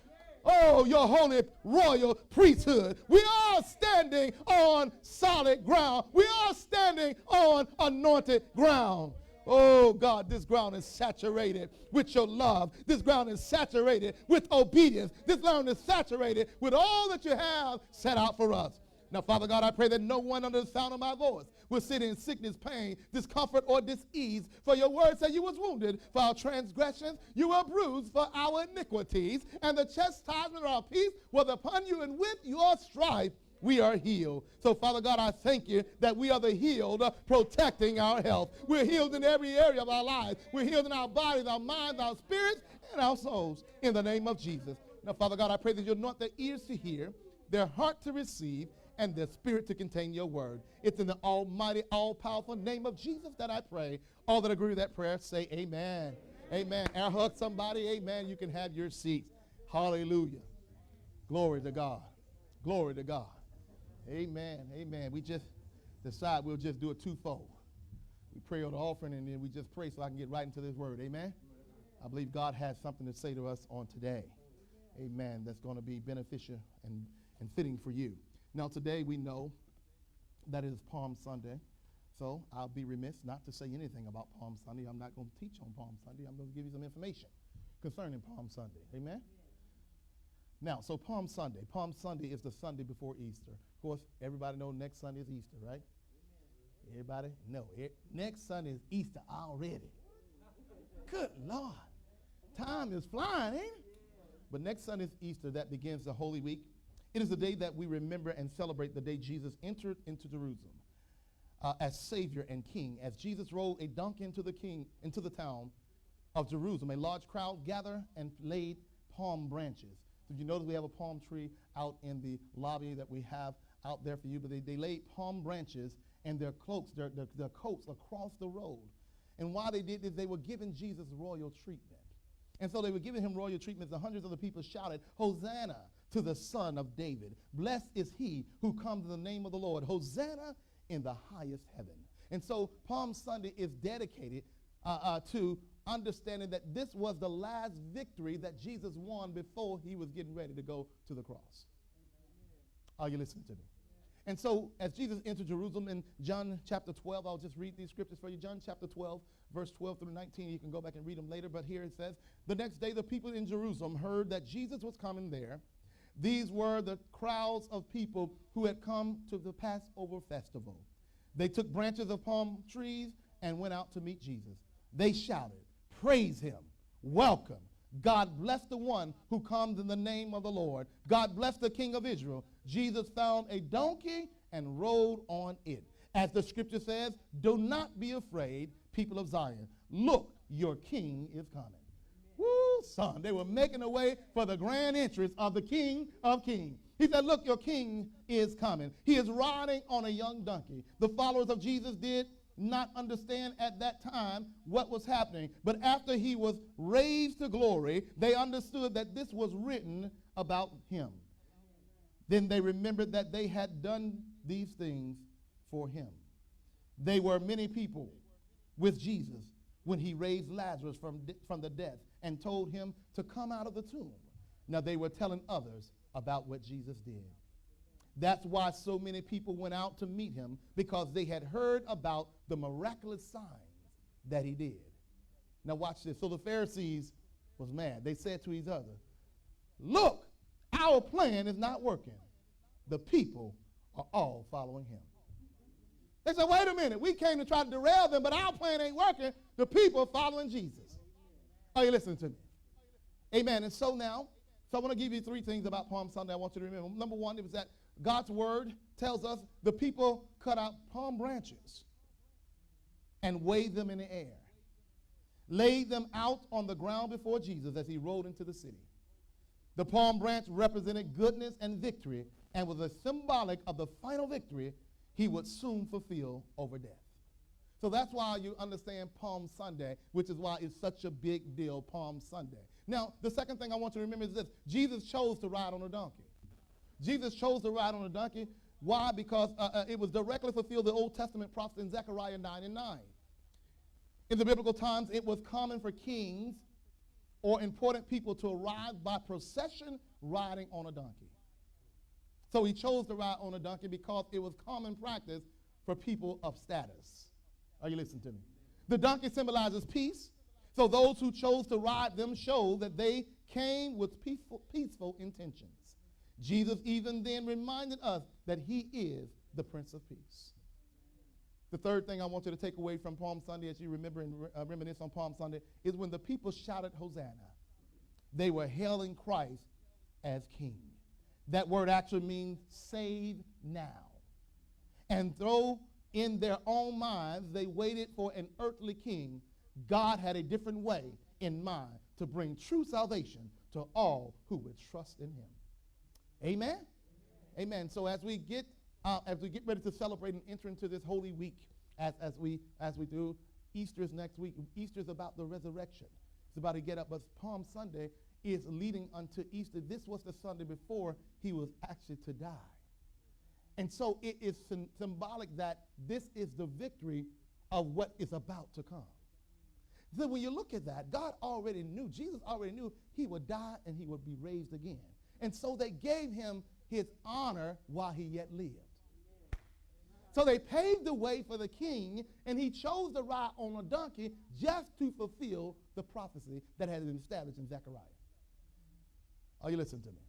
oh, your holy royal priesthood. We are standing on solid ground. We are standing on anointed ground. Oh, God, this ground is saturated with your love. This ground is saturated with obedience. This ground is saturated with all that you have set out for us. Now, Father God, I pray that no one under the sound of my voice will sit in sickness, pain, discomfort, or dis-ease. For your word said you was wounded for our transgressions. You were bruised for our iniquities. And the chastisement of our peace was upon you, and with your stripe we are healed. So, Father God, I thank you that we are the healed, protecting our health. We're healed in every area of our lives. We're healed in our bodies, our minds, our spirits, and our souls in the name of Jesus. Now, Father God, I pray that you anoint their ears to hear, their heart to receive, and their spirit to contain your word. It's in the almighty, all-powerful name of Jesus that I pray. All that agree with that prayer, say amen. Amen. Air hug somebody. Amen. You can have your seats. Hallelujah. Glory to God. Glory to God. Amen. Amen. We just decide we'll just do a twofold. We pray on the offering, and then we just pray so I can get right into this word. Amen. I believe God has something to say to us on today. Amen. That's going to be beneficial and fitting for you. Now, today we know that it is Palm Sunday. So I'll be remiss not to say anything about Palm Sunday. I'm not going to teach on Palm Sunday. I'm going to give you some information concerning Palm Sunday. Amen? Now, so Palm Sunday. Palm Sunday is the Sunday before Easter. Of course, everybody knows next Sunday is Easter, right? Everybody? No. Next Sunday is Easter already. Good Lord. Time is flying, ain't it? But next Sunday is Easter. That begins the Holy Week. It is the day that we remember and celebrate the day Jesus entered into Jerusalem as Savior and King. As Jesus rode a donkey into the town of Jerusalem, a large crowd gathered and laid palm branches. So you notice we have a palm tree out in the lobby that we have out there for you, but they laid palm branches and their cloaks, their coats across the road. And while they did this, they were giving Jesus royal treatment. And so they were giving him royal treatment. The hundreds of the people shouted, "Hosanna to the Son of David. Blessed is he who comes in the name of the Lord. Hosanna in the highest heaven." And so Palm Sunday is dedicated to understanding that this was the last victory that Jesus won before he was getting ready to go to the cross. Are you listening to me? And so as Jesus entered Jerusalem in John chapter 12, I'll just read these scriptures for you. John chapter 12, verse 12 through 19. You can go back and read them later, but here it says, "The next day the people in Jerusalem heard that Jesus was coming there. These were the crowds of people who had come to the Passover festival. They took branches of palm trees and went out to meet Jesus. They shouted, 'Praise him, welcome. God bless the one who comes in the name of the Lord. God bless the King of Israel.' Jesus found a donkey and rode on it. As the scripture says, 'Do not be afraid, people of Zion. Look, your king is coming.'" Woo, son. They were making a way for the grand entrance of the King of Kings. He said, "Look, your king is coming. He is riding on a young donkey." The followers of Jesus did not understand at that time what was happening. But after he was raised to glory, they understood that this was written about him. Then they remembered that they had done these things for him. They were many people with Jesus when he raised Lazarus from the death and told him to come out of the tomb. Now they were telling others about what Jesus did. That's why so many people went out to meet him, because they had heard about the miraculous signs that he did. Now watch this. So the Pharisees was mad. They said to each other, "Look, our plan is not working. The people are all following him." They said, "Wait a minute. We came to try to derail them, but our plan ain't working. The people are following Jesus." Are you listening to me? Amen. And so now, I want to give you three things about Palm Sunday I want you to remember. Number one, it was that God's word tells us the people cut out palm branches and waved them in the air, laid them out on the ground before Jesus as he rode into the city. The palm branch represented goodness and victory and was a symbolic of the final victory he would soon fulfill over death. So that's why you understand Palm Sunday, which is why it's such a big deal, Palm Sunday. Now, the second thing I want you to remember is this. Jesus chose to ride on a donkey. Jesus chose to ride on a donkey. Why? Because it was directly fulfilled the Old Testament prophecy in Zechariah 9:9. In the biblical times, it was common for kings or important people to arrive by procession riding on a donkey. So he chose to ride on a donkey because it was common practice for people of status. Are you listening to me? The donkey symbolizes peace. So those who chose to ride them showed that they came with peaceful intentions. Jesus even then reminded us that he is the Prince of Peace. The third thing I want you to take away from Palm Sunday as you remember and reminisce on Palm Sunday is when the people shouted Hosanna, they were hailing Christ as King. That word actually means save now. And though in their own minds they waited for an earthly king, God had a different way in mind to bring true salvation to all who would trust in him. Amen? Amen. So as we get ready to celebrate and enter into this Holy Week, as we do, Easter is next week. Easter is about the resurrection. It's about to get up, but Palm Sunday is leading unto Easter. This was the Sunday before he was actually to die. And so it is symbolic that this is the victory of what is about to come. So when you look at that, God already knew, Jesus already knew he would die and he would be raised again. And so they gave him his honor while he yet lived. So they paved the way for the king, and he chose to ride on a donkey just to fulfill the prophecy that had been established in Zechariah. Are you listening to me?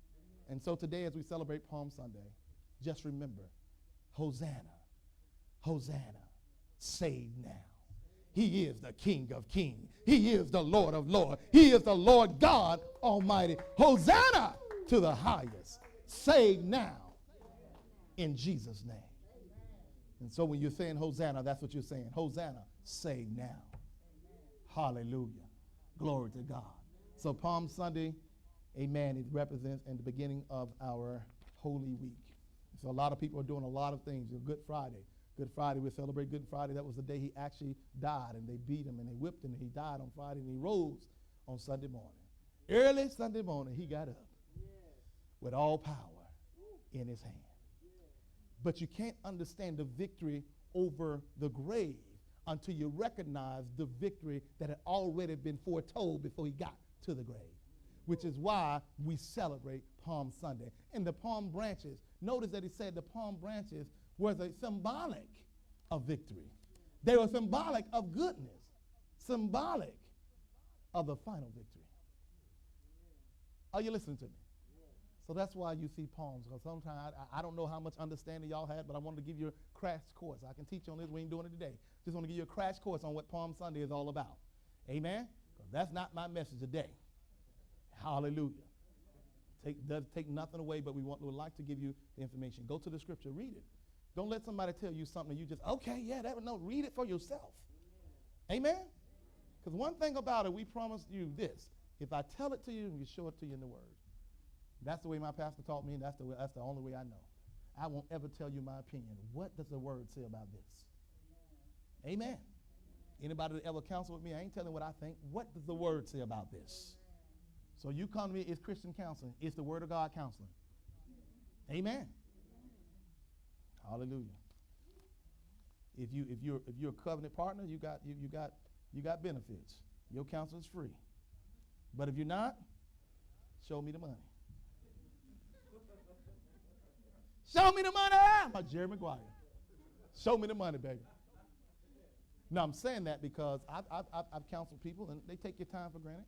And so today, as we celebrate Palm Sunday, just remember, Hosanna, Hosanna, save now. He is the King of kings. He is the Lord of lords. He is the Lord God Almighty. Hosanna to the highest. Save now in Jesus' name. And so when you're saying Hosanna, that's what you're saying. Hosanna, save now. Hallelujah. Glory to God. So Palm Sunday, amen, it represents in the beginning of our Holy Week. So a lot of people are doing a lot of things. Good Friday. Good Friday, we celebrate Good Friday. That was the day he actually died, and they beat him, and they whipped him, and he died on Friday, and he rose on Sunday morning. Early Sunday morning, he got up with all power in his hand. But you can't understand the victory over the grave until you recognize the victory that had already been foretold before he got to the grave, which is why we celebrate Palm Sunday. And the palm branches, notice that he said the palm branches was a symbolic of victory. They were symbolic of goodness, symbolic of the final victory. Are you listening to me? So that's why you see palms. Because sometimes I don't know how much understanding y'all had, but I wanted to give you a crash course. I can teach you on this. We ain't doing it today. Just want to give you a crash course on what Palm Sunday is all about. Amen? Because that's not my message today. Hallelujah. Does take nothing away, but we would like to give you the information. Go to the scripture, read it. Don't let somebody tell you something and you just, okay, yeah, read it for yourself. Amen? Because one thing about it, we promise you this. If I tell it to you, we show it to you in the Word. That's the way my pastor taught me, and that's the only way I know. I won't ever tell you my opinion. What does the Word say about this? Amen. Anybody that ever counsel with me, I ain't telling what I think. What does the Word say about this? So you come to me, it's Christian counseling. It's the Word of God counseling. Amen. Hallelujah. If you're a covenant partner, you got benefits. Your counsel is free. But if you're not, show me the money. Show me the money. Like Jerry Maguire. Show me the money, baby. Now I'm saying that because I've counseled people and they take your time for granted.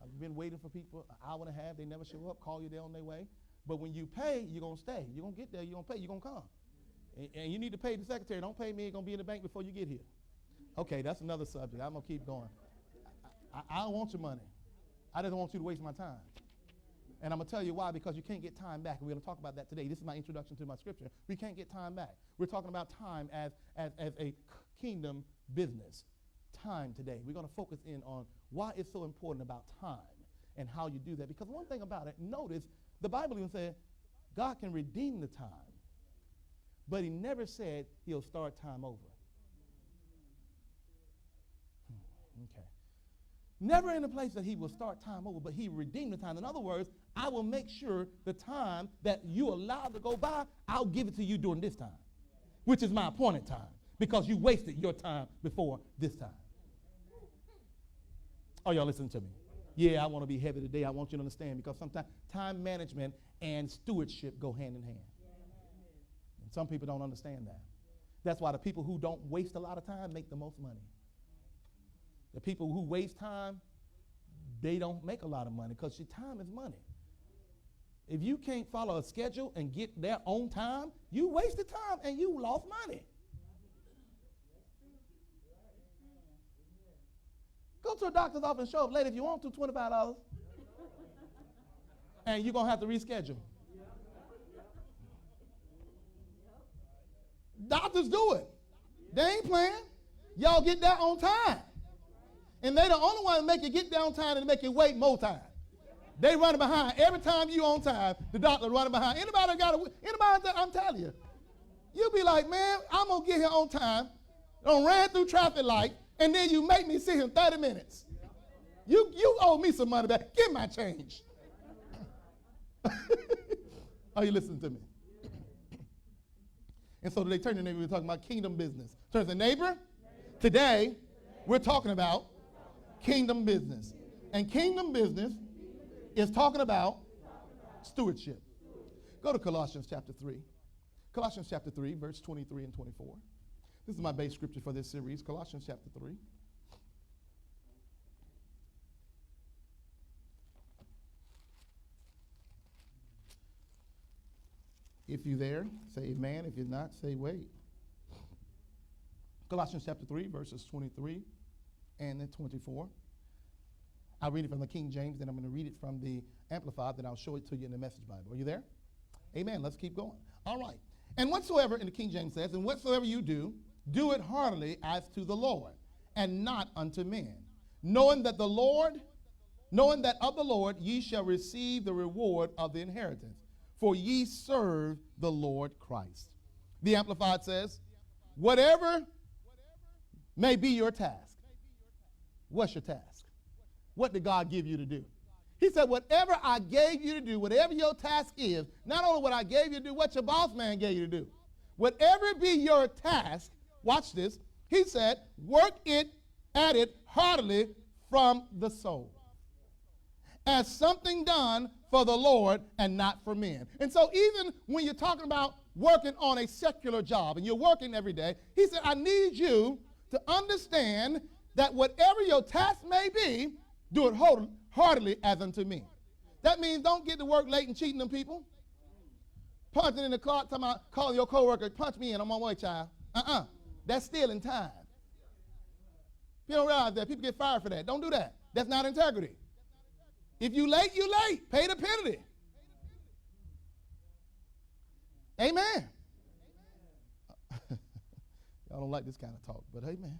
I've been waiting for people an hour and a half. They never show up. Call you there on their way. But when you pay, you're gonna stay. You're gonna get there. You're gonna pay. You're gonna come. And you need to pay the secretary. Don't pay me. It's going to be in the bank before you get here. Okay, that's another subject. I'm going to keep going. I don't want your money. I just don't want you to waste my time. And I'm going to tell you why, because you can't get time back. We're going to talk about that today. This is my introduction to my scripture. We can't get time back. We're talking about time as a kingdom business. Time today. We're going to focus in on why it's so important about time and how you do that. Because one thing about it, notice the Bible even said God can redeem the time. But he never said he'll start time over. Okay. Never in a place that he will start time over, but he redeemed the time. In other words, I will make sure the time that you allowed to go by, I'll give it to you during this time, which is my appointed time, because you wasted your time before this time. Oh, y'all listening to me? Yeah, I want to be heavy today. I want you to understand, because sometimes time management and stewardship go hand in hand. Some people don't understand that. That's why the people who don't waste a lot of time make the most money. The people who waste time, they don't make a lot of money, because your time is money. If you can't follow a schedule and get there on time, you wasted time and you lost money. Go to a doctor's office and show up late if you want to, $25. And you're going to have to reschedule. Doctors do it. They ain't playing. Y'all get there on time. And they the only one that make you get there on time and make you wait more time. They running behind. Every time you on time, the doctor running behind. Anybody I'm telling you. You be like, man, I'm going to get here on time. Don't ran through traffic light, and then you make me sit here 30 minutes. You owe me some money back. Give my change. Are you listening to me? And so today, turn to your neighbor, we're talking about kingdom business. Turn to the neighbor. Today, we're talking about kingdom business. And kingdom business is talking about stewardship. Go to Colossians chapter 3. Colossians chapter 3, verse 23 and 24. This is my base scripture for this series, Colossians chapter 3. If you're there, say amen. If you're not, say wait. Colossians chapter 3, verses 23 and then 24. I'll read it from the King James, then I'm going to read it from the Amplified, then I'll show it to you in the Message Bible. Are you there? Amen. Let's keep going. All right. And whatsoever, in the King James says, and whatsoever you do, do it heartily as to the Lord, and not unto men, knowing that of the Lord ye shall receive the reward of the inheritance, for ye serve the Lord Christ. The Amplified says, whatever may be your task. What's your task? What did God give you to do? He said, whatever I gave you to do, whatever your task is, not only what I gave you to do, what your boss man gave you to do. Whatever be your task, watch this, he said, work it at it heartily from the soul, as something done for the Lord and not for men. And so even when you're talking about working on a secular job and you're working every day, he said, I need you to understand that whatever your task may be, do it heartily as unto me. That means don't get to work late and cheating them people. Punching in the clock, talking about calling your coworker, punch me in, I'm on my way, child. That's stealing time. People don't realize that. People get fired for that. Don't do that. That's not integrity. If you late, you late. Pay the penalty. Amen. Y'all don't like this kind of talk, but amen.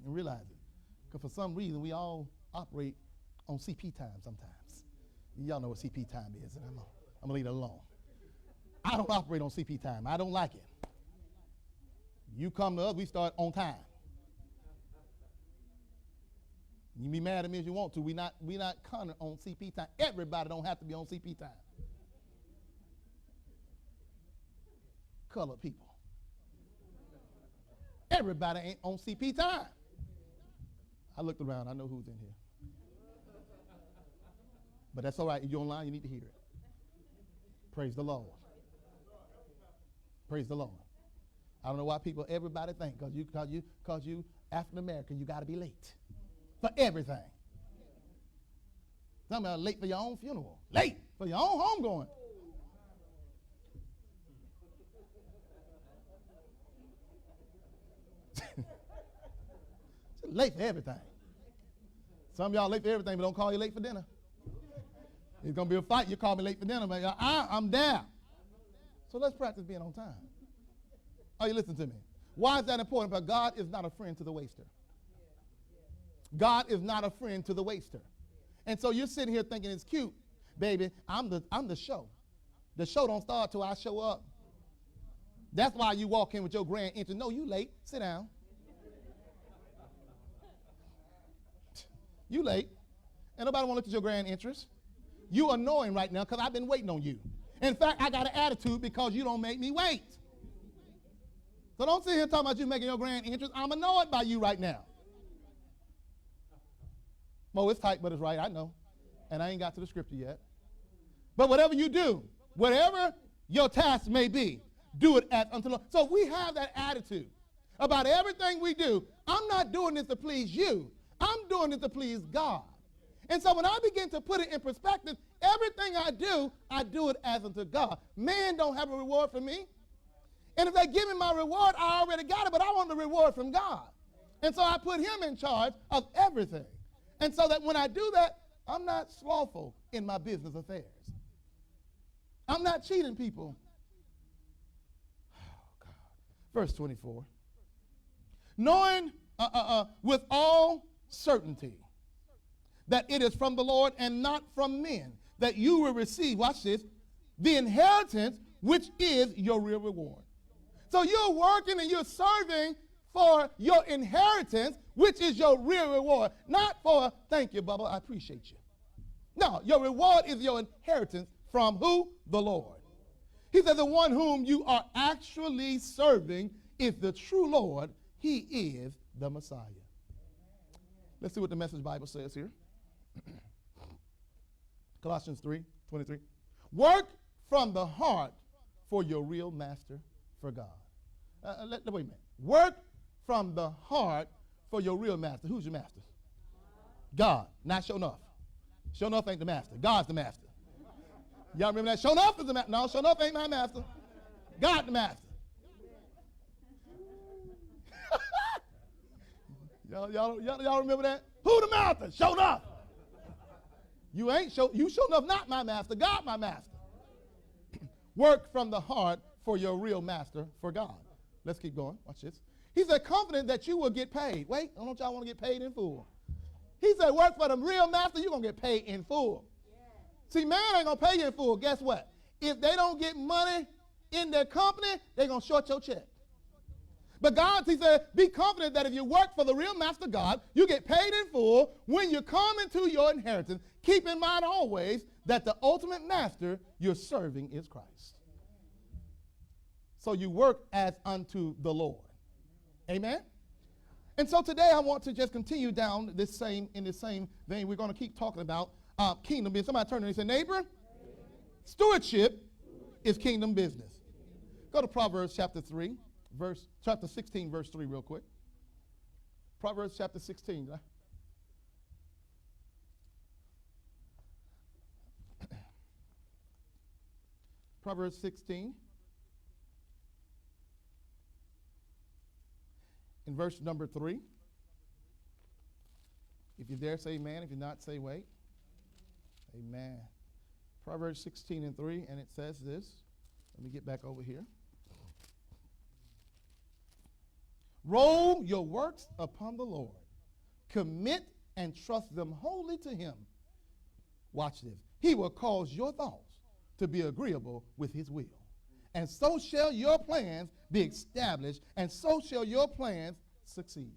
And realize it. Because for some reason, we all operate on CP time sometimes. Y'all know what CP time is, and I'm going to leave it alone. I don't operate on CP time. I don't like it. You come to us, we start on time. You be mad at me if you want to. We not counting on CP time. Everybody don't have to be on CP time. Colored people. Everybody ain't on CP time. I looked around. I know who's in here. But that's all right. If you're online, you need to hear it. Praise the Lord. Praise the Lord. I don't know why everybody think because you African American, you got to be late for everything. Some are late for your own funeral, late for your own homegoing. Late for everything. Some of y'all late for everything, but don't call you late for dinner. It's going to be a fight. You call me late for dinner, but I'm there. So let's practice being on time. Are you listening to me? Why is that important? Because God is not a friend to the waster. God is not a friend to the waster. And so you're sitting here thinking it's cute. Baby, I'm the show. The show don't start till I show up. That's why you walk in with your grand entrance. No, you late. Sit down. You late. And nobody want to look at your grand entrance. You annoying right now because I've been waiting on you. In fact, I got an attitude because you don't make me wait. So don't sit here talking about you making your grand entrance. I'm annoyed by you right now. Well, it's tight, but it's right. I know. And I ain't got to the scripture yet. But whatever you do, whatever your task may be, do it as unto the Lord. So we have that attitude about everything we do. I'm not doing this to please you. I'm doing it to please God. And so when I begin to put it in perspective, everything I do it as unto God. Man don't have a reward for me. And if they give me my reward, I already got it, but I want the reward from God. And so I put him in charge of everything. And so that when I do that, I'm not slothful in my business affairs. I'm not cheating people. Oh, God. Verse 24. Knowing with all certainty that it is from the Lord and not from men, that you will receive, watch this, the inheritance which is your real reward. So you're working and you're serving for your inheritance, which is your real reward. Not for, thank you, Bubba, I appreciate you. No, your reward is your inheritance from who? The Lord. He said the one whom you are actually serving is the true Lord. He is the Messiah. Let's see what the Message Bible says here. Colossians 3:23. Work from the heart for your real master, for God. Wait a minute. Work from the heart for your real master. Who's your master? God, not Show Enough. Show Enough ain't the master. God's the master. Y'all remember that? Show Enough is the master. No, Show Enough ain't my master. God the master. y'all remember that? Who the master? Show Enough. You Show Enough not my master. God my master. Work from the heart for your real master, for God. Let's keep going. Watch this. He said, confident that you will get paid. Wait, don't y'all want to get paid in full? He said, work for the real master, you're going to get paid in full. Yeah. See, man ain't going to pay you in full. Guess what? If they don't get money in their company, they're going to short your check. But God, he said, be confident that if you work for the real master God, you get paid in full. When you come into your inheritance, keep in mind always that the ultimate master you're serving is Christ. So you work as unto the Lord. Amen? And so today I want to just continue down in this same vein. We're going to keep talking about kingdom business. Somebody turn to me and say, neighbor, stewardship is kingdom business. Go to Proverbs chapter 16, verse 3 real quick. Proverbs chapter 16. Proverbs 16. In verse number 3. If you're there, say amen. If you're not, say wait. Amen. Proverbs 16 and 3, and it says this. Let me get back over here. Roll your works upon the Lord. Commit and trust them wholly to him. Watch this. He will cause your thoughts to be agreeable with his will. And so shall your plans be established, and so shall your plans succeed.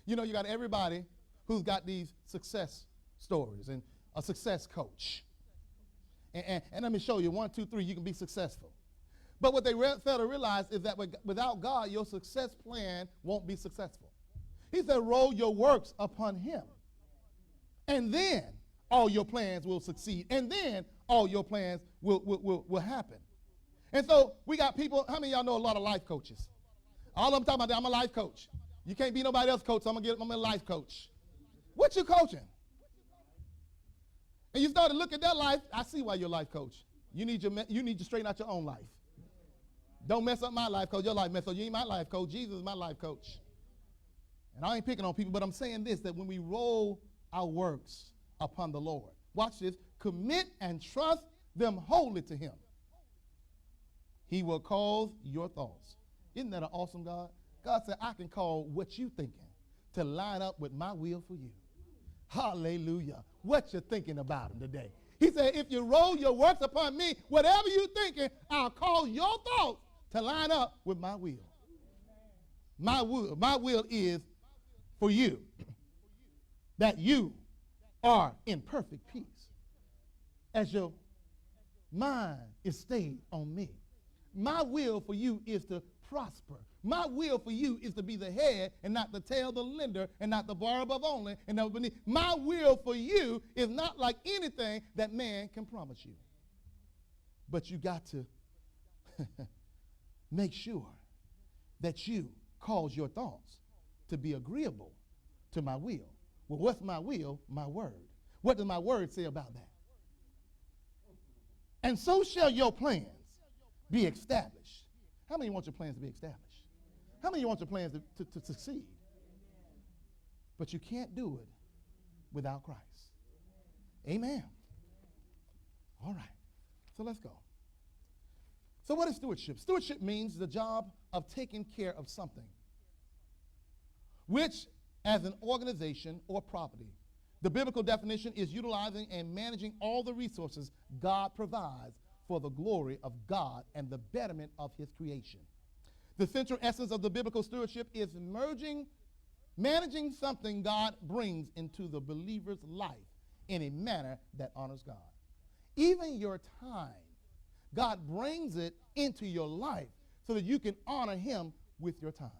You know, you got everybody who's got these success stories and a success coach. And let me show you, 1, 2, 3, you can be successful. But what they fail to realize is that without God, your success plan won't be successful. He said, roll your works upon him. And then all your plans will succeed. And then all your plans will happen. And so we got people, how many of y'all know a lot of life coaches? All I'm talking about, I'm a life coach. You can't be nobody else coach, so I'm a life coach. What you coaching? And you start to look at their life, I see why you're a life coach. You need to straighten out your own life. Don't mess up my life coach. Your life mess up. You ain't my life coach. Jesus is my life coach. And I ain't picking on people, but I'm saying this, that when we roll our works upon the Lord, watch this, commit and trust them wholly to him. He will cause your thoughts. Isn't that an awesome God? God said, I can call what you thinking to line up with my will for you. Hallelujah. What you thinking about him today? He said, if you roll your works upon me, whatever you thinking, I'll cause your thoughts to line up with my will. My will is for you, that you are in perfect peace as your mind is stayed on me. My will for you is to prosper. My will for you is to be the head and not the tail, the lender and not the borrower above only and never beneath. My will for you is not like anything that man can promise you. But you got to make sure that you cause your thoughts to be agreeable to my will. Well, what's my will? My word. What does my word say about that? And so shall your plans be established. How many want your plans to be established? How many want your plans to succeed? But you can't do it without Christ. Amen. All right. So let's go. So what is stewardship? Stewardship means the job of taking care of something, which as an organization or property. The biblical definition is utilizing and managing all the resources God provides for the glory of God and the betterment of his creation. The central essence of the biblical stewardship is managing something God brings into the believer's life in a manner that honors God. Even your time, God brings it into your life so that you can honor him with your time.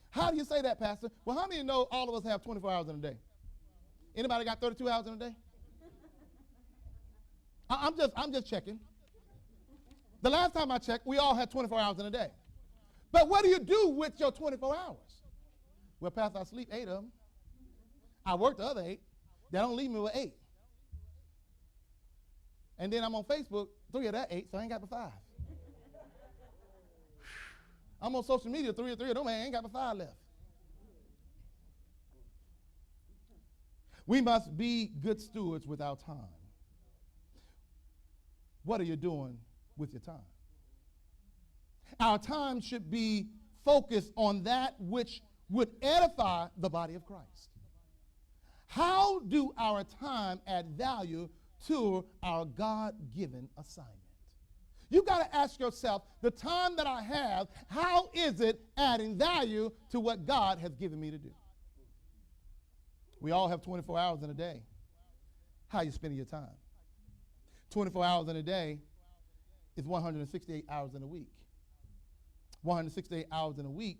How do you say that, Pastor? Well, how many know all of us have 24 hours in a day? Anybody got 32 hours in a day? I'm just checking. The last time I checked, we all had 24 hours in a day. But what do you do with your 24 hours? Well, Pastor, I sleep 8 of them. I work the other 8. That don't leave me with 8. And then I'm on Facebook, 3 of that 8, so I ain't got but 5. I'm on social media, 3 of them, I ain't got but 5 left. We must be good stewards with our time. What are you doing with your time? Our time should be focused on that which would edify the body of Christ. How do our time add value to our God-given assignment? You've got to ask yourself, the time that I have, how is it adding value to what God has given me to do? We all have 24 hours in a day. How are you spending your time? 24 hours in a day is 168 hours in a week. 168 hours in a week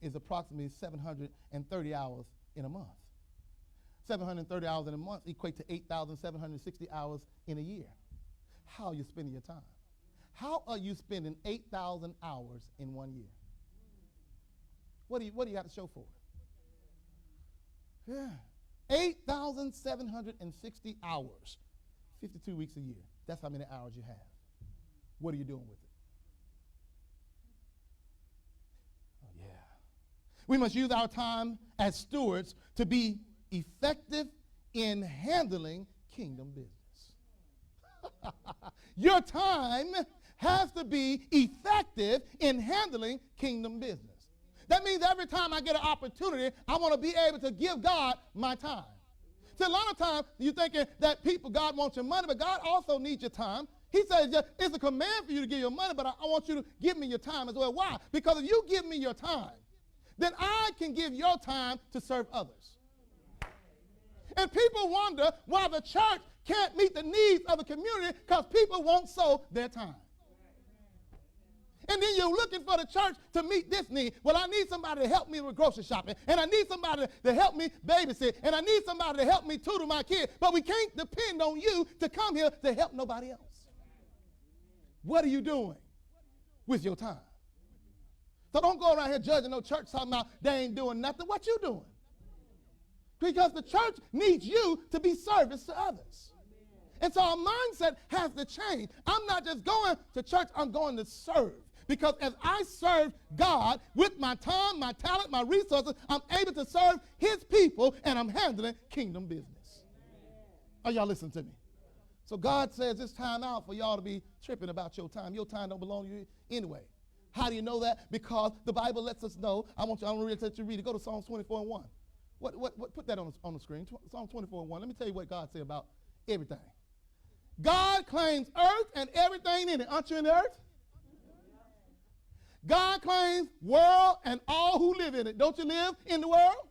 is approximately 730 hours in a month. 730 hours in a month equate to 8,760 hours in a year. How are you spending your time? How are you spending 8,000 hours in 1 year? What do you have to show for it? Yeah. 8,760 hours, 52 weeks a year. That's how many hours you have. What are you doing with it? Oh, yeah. We must use our time as stewards to be effective in handling kingdom business. Your time has to be effective in handling kingdom business. That means every time I get an opportunity, I want to be able to give God my time. See, a lot of times you're thinking that God wants your money, but God also needs your time. He says it's a command for you to give your money, but I want you to give me your time as well. Why? Because if you give me your time, then I can give your time to serve others. And people wonder why the church can't meet the needs of the community because people won't sow their time. And then you're looking for the church to meet this need. Well, I need somebody to help me with grocery shopping, and I need somebody to help me babysit, and I need somebody to help me tutor my kid, but we can't depend on you to come here to help nobody else. What are you doing with your time? So don't go around here judging no church talking about they ain't doing nothing. What you doing? Because the church needs you to be service to others. And so our mindset has to change. I'm not just going to church, I'm going to serve. Because as I serve God with my time, my talent, my resources, I'm able to serve his people, and I'm handling kingdom business. Are y'all listening to me? So God says it's time out for y'all to be tripping about your time. Your time don't belong to you anyway. How do you know that? Because the Bible lets us know. I want to let you read it. Go to Psalms 24 and 1. Put that on the screen. Psalm 24 and 1. Let me tell you what God said about everything. God claims earth and everything in it. Aren't you in the earth? God claims world and all who live in it. Don't you live in the world?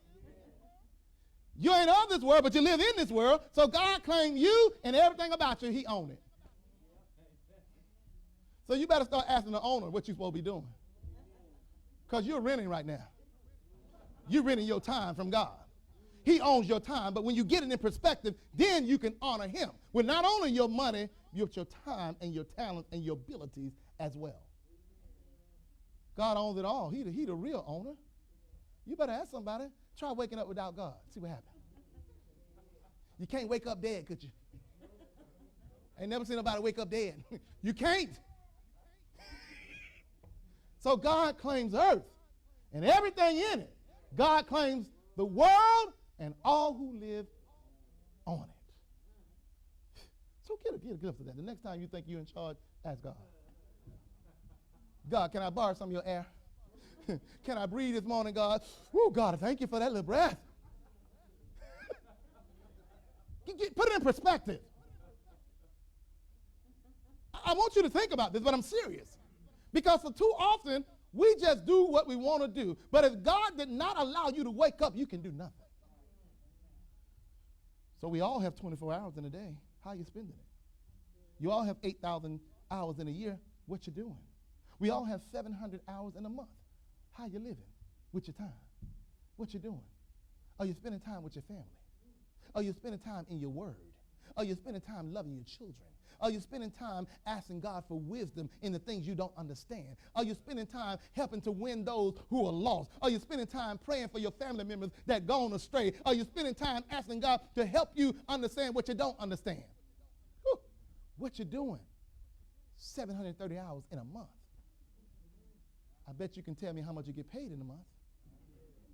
You ain't of this world, but you live in this world. So God claims you and everything about you. He owns it. So you better start asking the owner what you're supposed to be doing. Because you're renting right now. You're renting your time from God. He owns your time, but when you get it in perspective, then you can honor him with not only your money, but your time and your talents and your abilities as well. God owns it all. He the real owner. You better ask somebody. Try waking up without God. See what happens. You can't wake up dead, could you? Ain't never seen nobody wake up dead. You can't. So God claims earth and everything in it. God claims the world and all who live on it. So get a glimpse of that. The next time you think you're in charge, ask God. God, can I borrow some of your air? Can I breathe this morning, God? Oh, God, thank you for that little breath. Put it in perspective. I want you to think about this, but I'm serious. Because for too often, we just do what we want to do. But if God did not allow you to wake up, you can do nothing. So we all have 24 hours in a day. How are you spending it? You all have 8,000 hours in a year. What you doing? We all have 700 hours in a month. How you living with your time? What you doing? Are you spending time with your family? Are you spending time in your word? Are you spending time loving your children? Are you spending time asking God for wisdom in the things you don't understand? Are you spending time helping to win those who are lost? Are you spending time praying for your family members that gone astray? Are you spending time asking God to help you understand what you don't understand? Whew. What you doing? 730 hours in a month. I bet you can tell me how much you get paid in a month.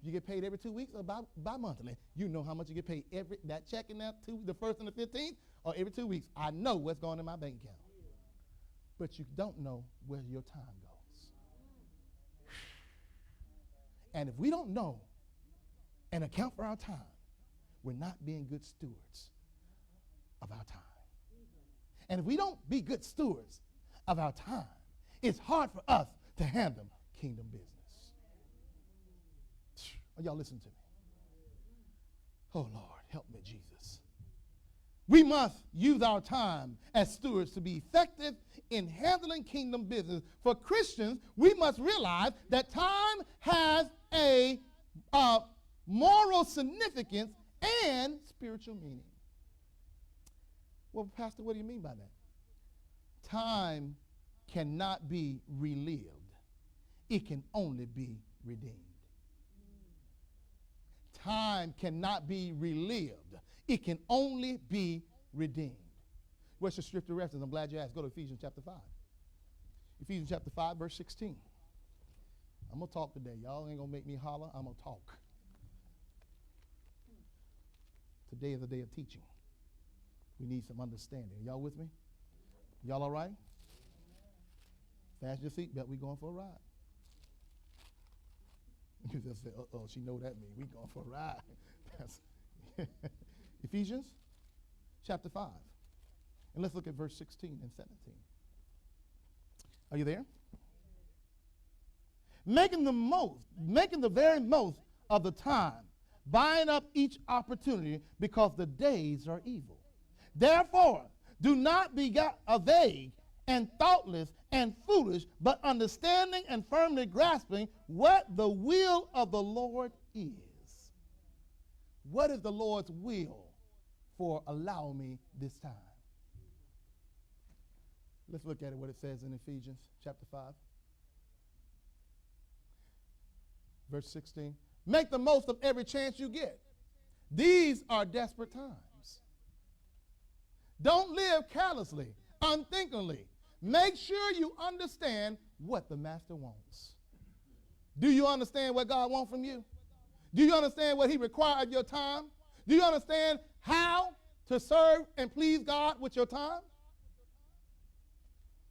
You get paid every 2 weeks or bi-monthly. You know how much you get paid every, that check in that the 1st and the 15th, or every 2 weeks. I know what's going in my bank account. But you don't know where your time goes. And if we don't know and account for our time, we're not being good stewards of our time. And if we don't be good stewards of our time, it's hard for us to handle kingdom business. Are y'all listening to me? Oh, Lord, help me, Jesus. We must use our time as stewards to be effective in handling kingdom business. For Christians, we must realize that time has a moral significance and spiritual meaning. Well, Pastor, what do you mean by that? Time cannot be relived. It can only be redeemed. Time cannot be relived. It can only be redeemed. What's your scripture reference? I'm glad you asked. Go to Ephesians chapter 5. Ephesians chapter 5, verse 16. I'm going to talk today. Y'all ain't going to make me holler. I'm going to talk. Today is a day of teaching. We need some understanding. Y'all with me? Y'all all right? Fasten your seatbelt. We going for a ride. You just said, uh-oh, she know what that means. We going for a ride. Ephesians chapter 5. And let's look at verse 16 and 17. Are you there? Making the very most of the time, buying up each opportunity because the days are evil. Therefore, do not be vague and thoughtless and foolish, but understanding and firmly grasping what the will of the Lord is. What is the Lord's will for allow me this time? Let's look at it, what it says in Ephesians chapter 5. Verse 16. Make the most of every chance you get. These are desperate times. Don't live carelessly, unthinkingly. Make sure you understand what the master wants. Do you understand what God wants from you? Do you understand what he required of your time? Do you understand how to serve and please God with your time?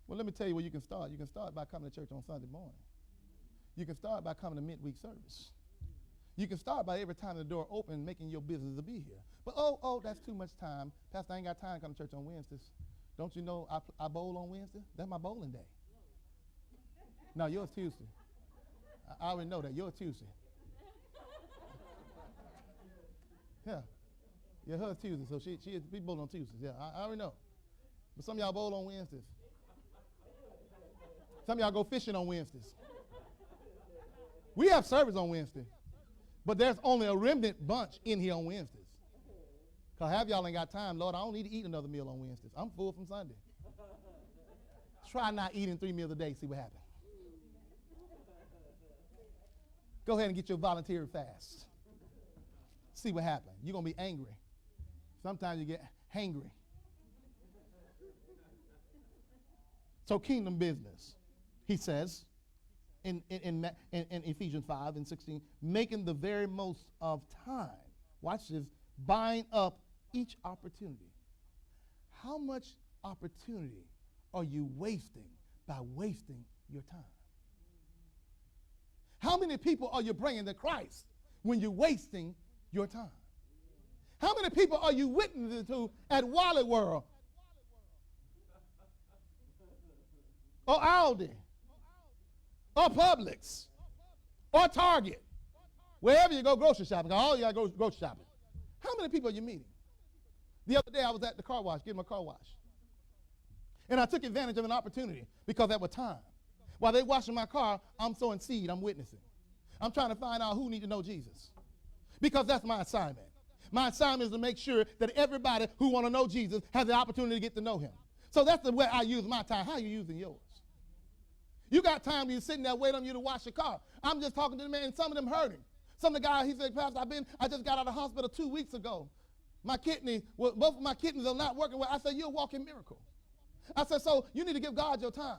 Well, let me tell you where you can start. You can start by coming to church on Sunday morning. You can start by coming to midweek service. You can start by every time the door open, making your business to be here. But, that's too much time. Pastor, I ain't got time to come to church on Wednesdays. Don't you know I bowl on Wednesday? That's my bowling day. No, yours Tuesday. I already know that. Yours Tuesday. Yeah. Yeah, hers Tuesday, so we bowl on Tuesdays. Yeah, I already know. But some of y'all bowl on Wednesdays. Some of y'all go fishing on Wednesdays. We have service on Wednesday, but there's only a remnant bunch in here on Wednesdays. Because half y'all ain't got time. Lord, I don't need to eat another meal on Wednesdays. I'm full from Sunday. Try not eating 3 meals a day, see what happens. Go ahead and get your voluntary fast. See what happens. You're going to be angry. Sometimes you get hangry. So kingdom business, he says in Ephesians 5 and 16, making the very most of time. Watch this. Buying up each opportunity. How much opportunity are you wasting by wasting your time? How many people are you bringing to Christ when you're wasting your time? How many people are you witnessing to at Wally World or Aldi or Publix or Target, wherever you go grocery shopping? All you got to go grocery shopping. How many people are you meeting? The other day I was at the car wash, getting my car washed. And I took advantage of an opportunity because at the time, while they washing my car, I'm sowing seed, I'm witnessing. I'm trying to find out who need to know Jesus. Because that's my assignment. My assignment is to make sure that everybody who want to know Jesus has the opportunity to get to know him. So that's the way I use my time. How are you using yours? You got time, you're sitting there waiting on you to wash your car. I'm just talking to the man, and some of them hurting. Some of the guys, he said, Pastor, I just got out of the hospital 2 weeks ago. Both of my kidneys are not working well. I said, you're a walking miracle. I said, so you need to give God your time.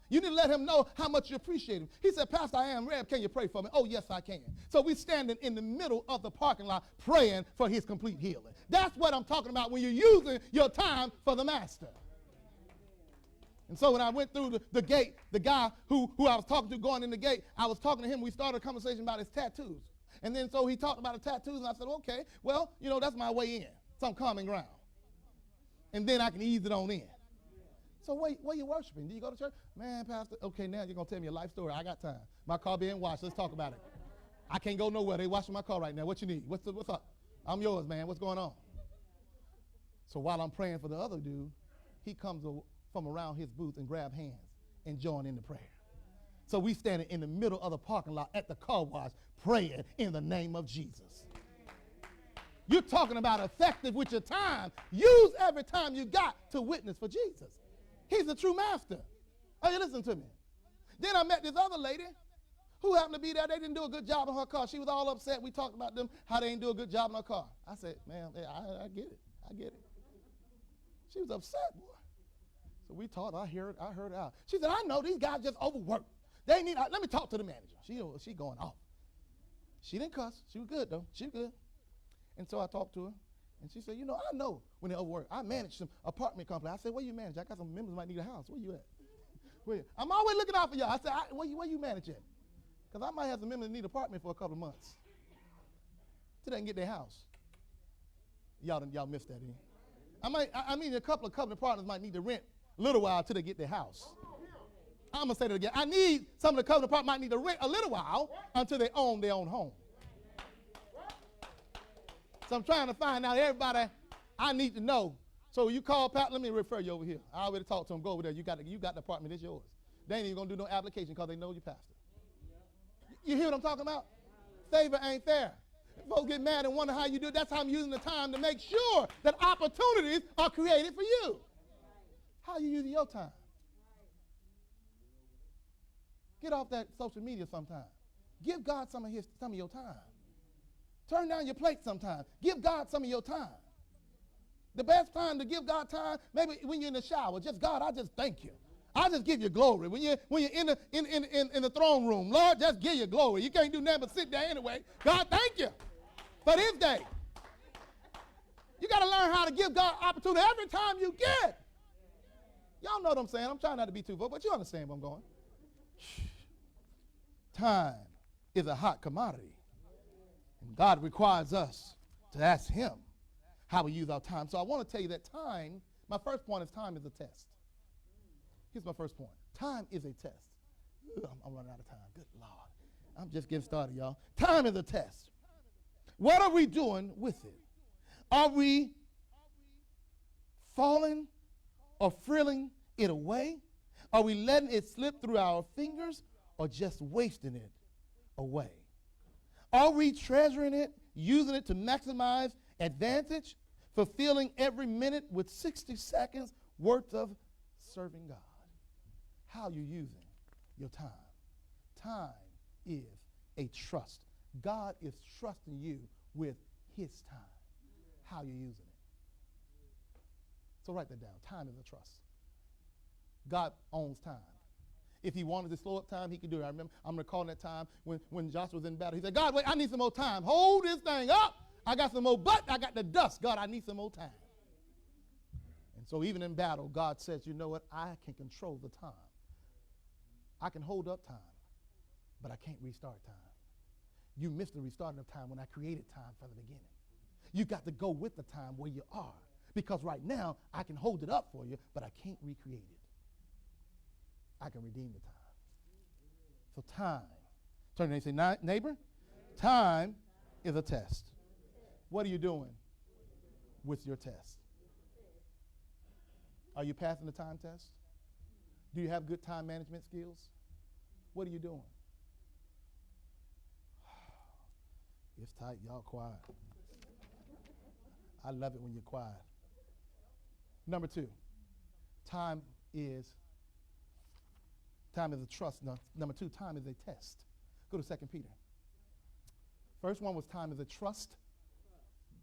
You need to let him know how much you appreciate him. He said, Pastor, I am Reb. Can you pray for me? Oh, yes, I can. So we're standing in the middle of the parking lot praying for his complete healing. That's what I'm talking about when you're using your time for the master. And so when I went through the gate, the guy who I was talking to going in the gate, I was talking to him. We started a conversation about his tattoos. And then so he talked about the tattoos, and I said, okay, well, that's my way in, some common ground. And then I can ease it on in. So where you worshiping? Do you go to church? Man, Pastor, okay, now you're going to tell me a life story. I got time. My car being washed. Let's talk about it. I can't go nowhere. They washing my car right now. What you need? What's up? I'm yours, man. What's going on? So while I'm praying for the other dude, he comes from around his booth and grab hands and join in the prayer. So we standing in the middle of the parking lot at the car wash praying in the name of Jesus. You're talking about effective with your time. Use every time you got to witness for Jesus. He's the true master. Oh, you listen to me. Then I met this other lady who happened to be there. They didn't do a good job on her car. She was all upset. We talked about them, how they didn't do a good job on her car. I said, man, I get it. I get it. She was upset, boy. So we talked. I heard it out. She said, I know these guys just overworked. Let me talk to the manager. She going off. She didn't cuss. She was good, though. She was good. And so I talked to her. And she said, I know when they overwork. I manage some apartment company. I said, where you manage? I got some members might need a house. Where you at? I'm always looking out for y'all. I said, where you manage at? Because I might have some members that need an apartment for a couple of months. Till they can get their house. Y'all missed that, didn't you? A couple of partners might need to rent a little while till they get their house. I'm going to say that again. I need some of the covenant partners might need to rent a little while until they own their own home. So I'm trying to find out everybody I need to know. So you call Pat, let me refer you over here. I already talked to him. Go over there. You got the apartment. It's yours. They ain't even going to do no application because they know you pastor. You hear what I'm talking about? Favor ain't fair. Folks get mad and wonder how you do it. That's how I'm using the time to make sure that opportunities are created for you. How are you using your time? Get off that social media sometime. Give God some of your time. Turn down your plate sometime. Give God some of your time. The best time to give God time, maybe when you're in the shower. Just God, I just thank you. I just give you glory. When you're in the throne room, Lord, just give you glory. You can't do nothing but sit there anyway. God, thank you for this day. You got to learn how to give God opportunity every time you get. Y'all know what I'm saying. I'm trying not to be too vocal, but you understand where I'm going. Time is a hot commodity. And God requires us to ask him how we use our time. So I want to tell you that time, my first point is time is a test. Here's my first point. Time is a test. I'm running out of time. Good Lord. I'm just getting started, y'all. Time is a test. What are we doing with it? Are we falling or frilling it away? Are we letting it slip through our fingers or just wasting it away? Are we treasuring it, using it to maximize advantage, fulfilling every minute with 60 seconds worth of serving God? How are you using your time? Time is a trust. God is trusting you with his time. How are you using it? So write that down. Time is a trust. God owns time. If he wanted to slow up time, he could do it. I remember, I'm recalling that time when Joshua was in battle. He said, God, wait, I need some more time. Hold this thing up. I got some more butt. I got the dust. God, I need some more time. And so even in battle, God says, you know what? I can control the time. I can hold up time, but I can't restart time. You missed the restarting of time when I created time from the beginning. You got to go with the time where you are, because right now I can hold it up for you, but I can't recreate it. I can redeem the time. So time. Turn to and say, neighbor, time is a test. What are you doing with your test? Are you passing the time test? Do you have good time management skills? What are you doing? It's tight, y'all quiet. I love it when you're quiet. Number two, time is a trust. No, number two, time is a test. Go to 2 Peter. First one was time is a trust.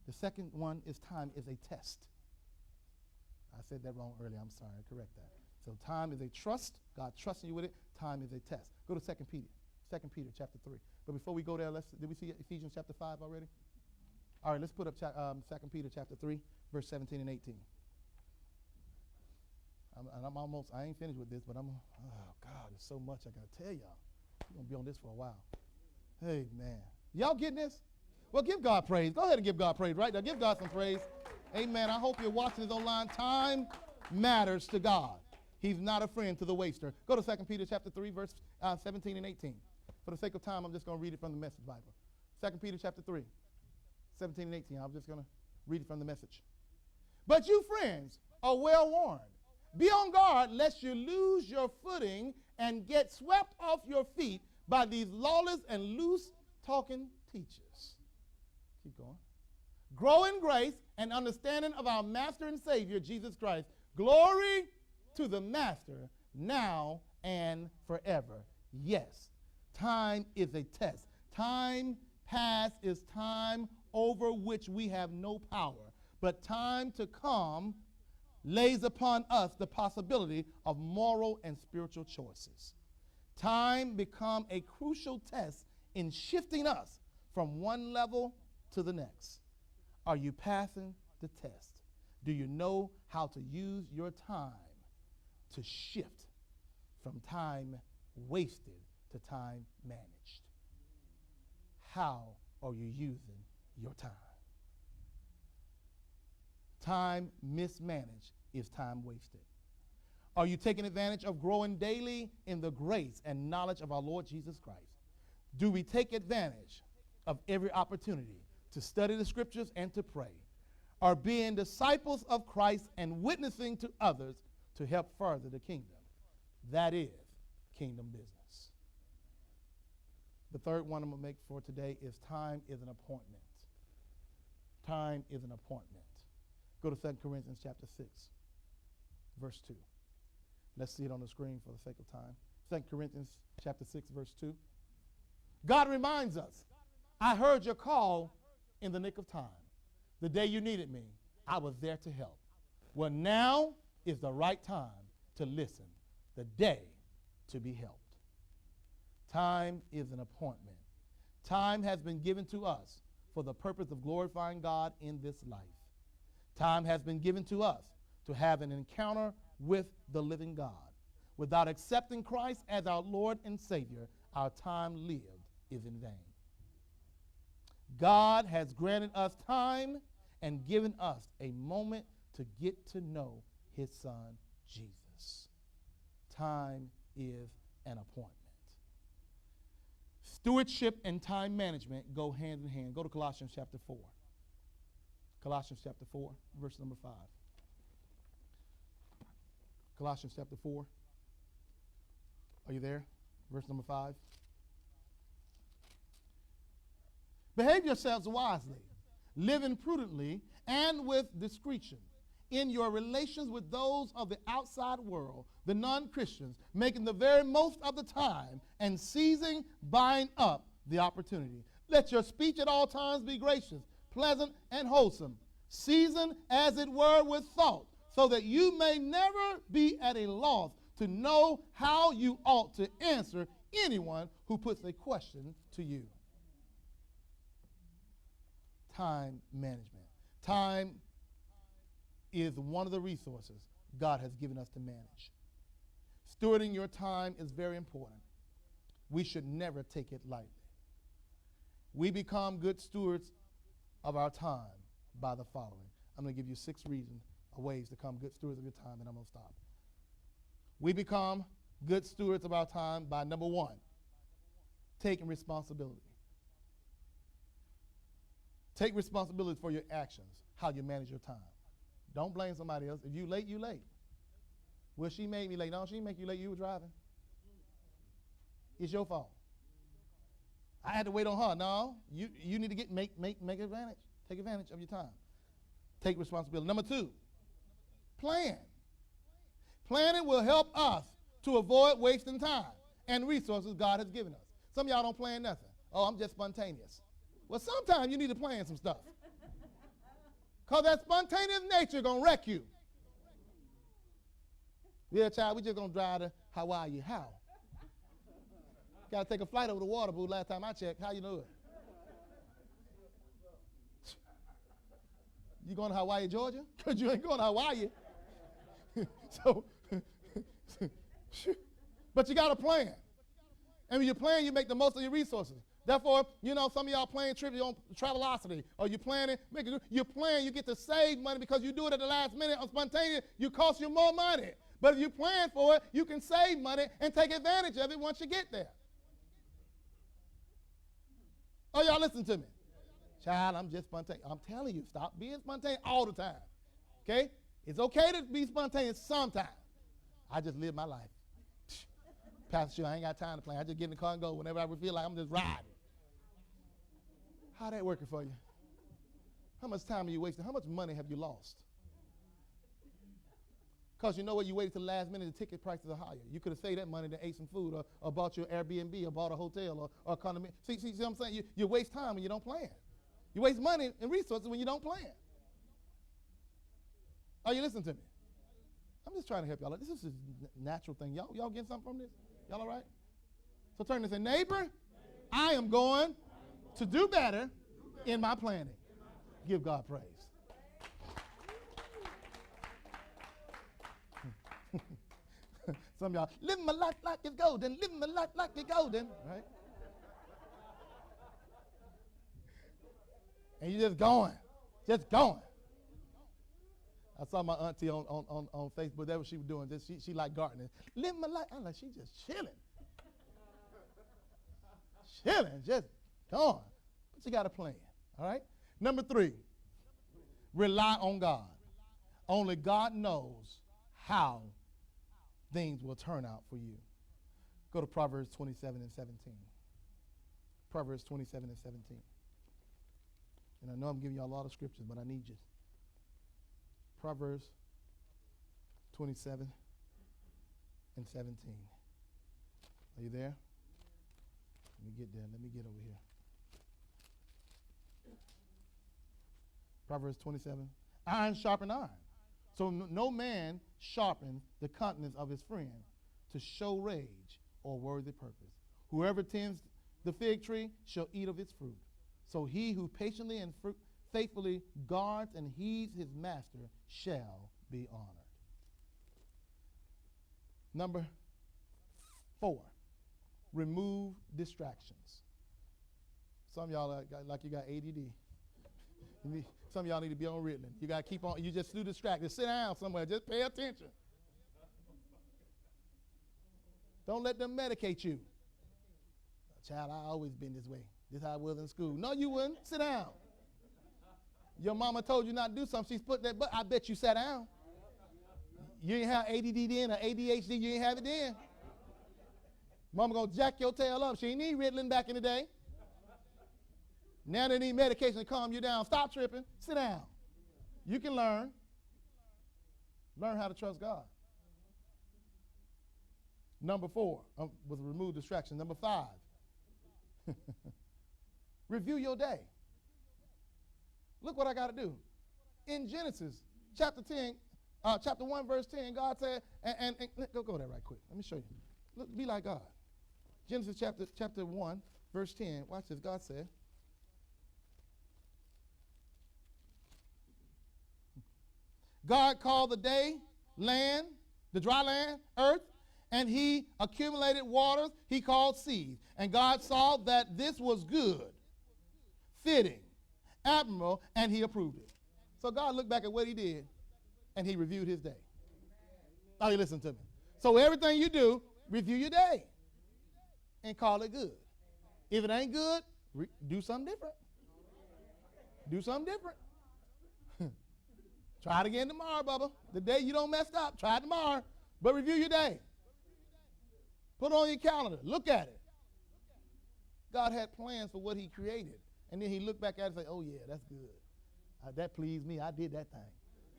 The second one is time is a test. I said that wrong earlier. I'm sorry. I correct that. So time is a trust. God trusting you with it. Time is a test. Go to 2 Peter. 2 Peter chapter 3. But before we go there, did we see Ephesians chapter 5 already? All right, let's put up 2 Peter chapter 3, verse 17 and 18. I ain't finished with this, but oh God, there's so much I got to tell y'all. We're going to be on this for a while. Hey, man. Y'all getting this? Well, give God praise. Go ahead and give God praise right now. Give God some praise. Amen. I hope you're watching this online. Time matters to God. He's not a friend to the waster. Go to 2 Peter chapter 3, verse 17 and 18. For the sake of time, I'm just going to read it from the Message Bible. 2 Peter chapter 3, 17 and 18. I'm just going to read it from the Message. But you, friends, are well warned. Be on guard lest you lose your footing and get swept off your feet by these lawless and loose-talking teachers. Keep going. Grow in grace and understanding of our Master and Savior, Jesus Christ. Glory to the Master now and forever. Yes, time is a test. Time past is time over which we have no power. But time to come lays upon us the possibility of moral and spiritual choices. Time become a crucial test in shifting us from one level to the next. Are you passing the test? Do you know how to use your time to shift from time wasted to time managed? How are you using your time? Time mismanaged is time wasted. Are you taking advantage of growing daily in the grace and knowledge of our Lord Jesus Christ? Do we take advantage of every opportunity to study the scriptures and to pray? Are being disciples of Christ and witnessing to others to help further the kingdom? That is kingdom business. The third one I'm going to make for today is time is an appointment. Time is an appointment. Go to 2 Corinthians chapter 6, verse 2. Let's see it on the screen for the sake of time. 2 Corinthians chapter 6, verse 2. God reminds us, I heard your call in the nick of time. The day you needed me, I was there to help. Well, now is the right time to listen, the day to be helped. Time is an appointment. Time has been given to us for the purpose of glorifying God in this life. Time has been given to us to have an encounter with the living God. Without accepting Christ as our Lord and Savior, our time lived is in vain. God has granted us time and given us a moment to get to know his Son, Jesus. Time is an appointment. Stewardship and time management go hand in hand. Go to Colossians chapter 4. Colossians chapter 4, verse number 5. Colossians chapter 4. Are you there? Verse number 5. Behave yourselves wisely, living prudently and with discretion in your relations with those of the outside world, the non-Christians, making the very most of the time and seizing, buying up the opportunity. Let your speech at all times be gracious, pleasant, and wholesome, seasoned as it were with salt, so that you may never be at a loss to know how you ought to answer anyone who puts a question to you. Time management. Time is one of the resources God has given us to manage. Stewarding your time is very important. We should never take it lightly. We become good stewards of our time by the following. I'm going to give you 6 reasons or ways to become good stewards of your time, and I'm going to stop. We become good stewards of our time by, number 1, taking responsibility. Take responsibility for your actions, how you manage your time. Don't blame somebody else. If you late, you late. Well, she made me late. No, she didn't make you late. You were driving. It's your fault. I had to wait on her. No, you need to make advantage. Take advantage of your time. Take responsibility. Number 2, plan. Planning will help us to avoid wasting time and resources God has given us. Some of y'all don't plan nothing. Oh, I'm just spontaneous. Well, sometimes you need to plan some stuff. Because that spontaneous nature going to wreck you. Yeah, child, we just going to drive to Hawaii. How? Got to take a flight over the water, boo. Last time I checked, how you know it? You going to Hawaii, Georgia? Because you ain't going to Hawaii. So, but you got a plan. And when you plan, you make the most of your resources. Therefore, some of y'all plan trips on Travelocity, or you planning, you plan, you get to save money because you do it at the last minute on spontaneous, you cost you more money. But if you plan for it, you can save money and take advantage of it once you get there. Oh, y'all listen to me. Child, I'm just spontaneous. I'm telling you, stop being spontaneous all the time. Okay? It's okay to be spontaneous sometimes. I just live my life. Pastor, I ain't got time to plan. I just get in the car and go whenever I feel like I'm just riding. How that working for you? How much time are you wasting? How much money have you lost? Because you know what? You waited till the last minute, the ticket prices are higher. You could have saved that money to ate some food or bought your Airbnb or bought a hotel or condominium. See what I'm saying? You waste time when you don't plan. You waste money and resources when you don't plan. Are you listening to me? I'm just trying to help y'all. This is a natural thing. Y'all getting something from this? Y'all all right? So turn and say, neighbor, I am going to do better in my planning. Give God praise. Some of y'all, living my life like it's golden, living my life like it's golden, right? And you just going. I saw my auntie on Facebook. That's what she was doing. She like gardening. Living my life. I'm like, she just chilling. Just going. But you got a plan, all right? Number 3, rely on God. Only God knows how things will turn out for you. Go to Proverbs 27 and 17. Proverbs 27 and 17. And I know I'm giving you a lot of scriptures, but I need you. Proverbs 27 and 17. Are you there? Let me get there. Let me get over here. Proverbs 27. Iron sharpen iron. So no man sharpens the countenance of his friend to show rage or worthy purpose. Whoever tends the fig tree shall eat of its fruit. So he who patiently and faithfully guards and heeds his master shall be honored. Number 4, remove distractions. Some of y'all like you got ADD. Some of y'all need to be on Ritalin. You got to keep on, you just too distracted. Sit down somewhere, just pay attention. Don't let them medicate you. Child, I always been this way. This is how I was in school. No, you wouldn't. Sit down. Your mama told you not to do something. She's put that, but I bet you sat down. You didn't have ADD then or ADHD. You didn't have it then. Mama going to jack your tail up. She ain't need Ritalin back in the day. Now they need medication to calm you down. Stop tripping. Sit down. You can learn. Learn how to trust God. Number 4 was remove distraction. Number 5, review your day. Look what I got to do. In Genesis chapter 1, verse 10, God said, and go there right quick. Let me show you. Look, be like God. Genesis chapter 1, verse 10. Watch this. God said, God called the day land, the dry land, earth, and he accumulated waters he called seas. And God saw that this was good, fitting, admirable, and he approved it. So God looked back at what he did, and he reviewed his day. Now you listen to me. So everything you do, review your day and call it good. If it ain't good, do something different. Do something different. Try it again tomorrow, Bubba. The day you don't mess up, try it tomorrow. But review your day. Put it on your calendar. Look at it. God had plans for what he created. And then he looked back at it and said, oh, yeah, that's good. That pleased me. I did that thing.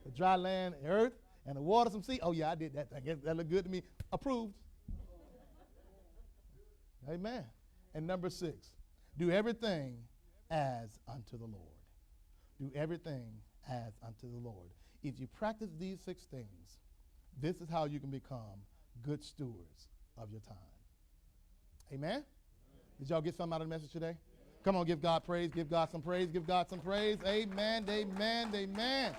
The dry land, the earth, and the water, some sea. Oh, yeah, I did that thing. That looked good to me. Approved. Amen. And number 6, do everything as unto the Lord. Do everything as unto the Lord. If you practice these 6 things, this is how you can become good stewards of your time. Amen? Did y'all get something out of the message today? Come on, give God praise, give God some praise, give God some praise. Amen, amen, amen.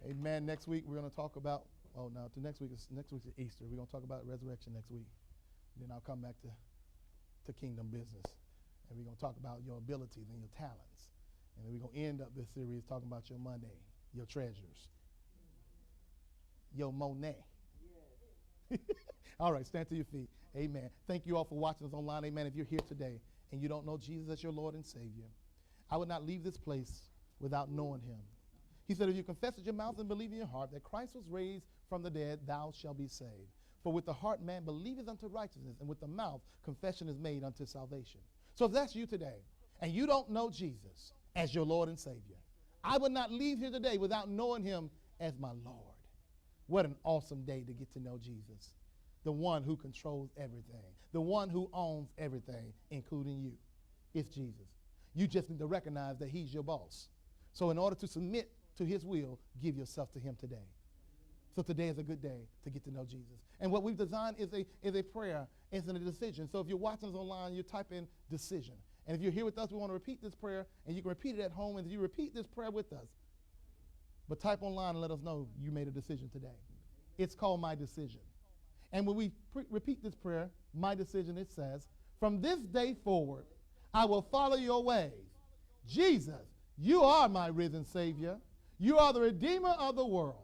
Amen. Next week we're going to talk about, next week's Easter. We're going to talk about resurrection next week. Then I'll come back to kingdom business. And we're going to talk about your abilities and your talents. And then we're going to end up this series talking about your money, your treasures, your Monet. All right, stand to your feet. Amen. Thank you all for watching us online. Amen. If you're here today and you don't know Jesus as your Lord and Savior, I would not leave this place without knowing him. He said, if you confess with your mouth and believe in your heart that Christ was raised from the dead, thou shalt be saved. For with the heart man believeth unto righteousness, and with the mouth confession is made unto salvation. So if that's you today, and you don't know Jesus as your Lord and Savior, I would not leave here today without knowing him as my Lord. What an awesome day to get to know Jesus, the one who controls everything, the one who owns everything, including you. It's Jesus. You just need to recognize that he's your boss. So in order to submit to his will, give yourself to him today. So today is a good day to get to know Jesus. And what we've designed is a prayer, it's a decision. So if you're watching us online, you type in decision. And if you're here with us, we want to repeat this prayer, and you can repeat it at home, and you repeat this prayer with us. But type online and let us know you made a decision today. It's called My Decision. And when we repeat this prayer, My Decision, it says, from this day forward, I will follow your ways. Jesus, you are my risen Savior. You are the Redeemer of the world.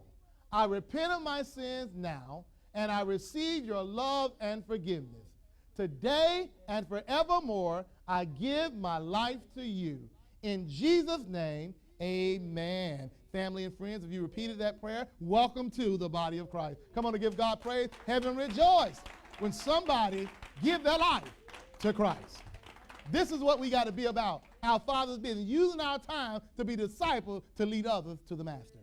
I repent of my sins now, and I receive your love and forgiveness. Today and forevermore, I give my life to you. In Jesus' name, amen. Family and friends, if you repeated that prayer, welcome to the body of Christ. Come on and give God praise. Heaven rejoice when somebody give their life to Christ. This is what we got to be about. Our Father's business, using our time to be disciples to lead others to the Master.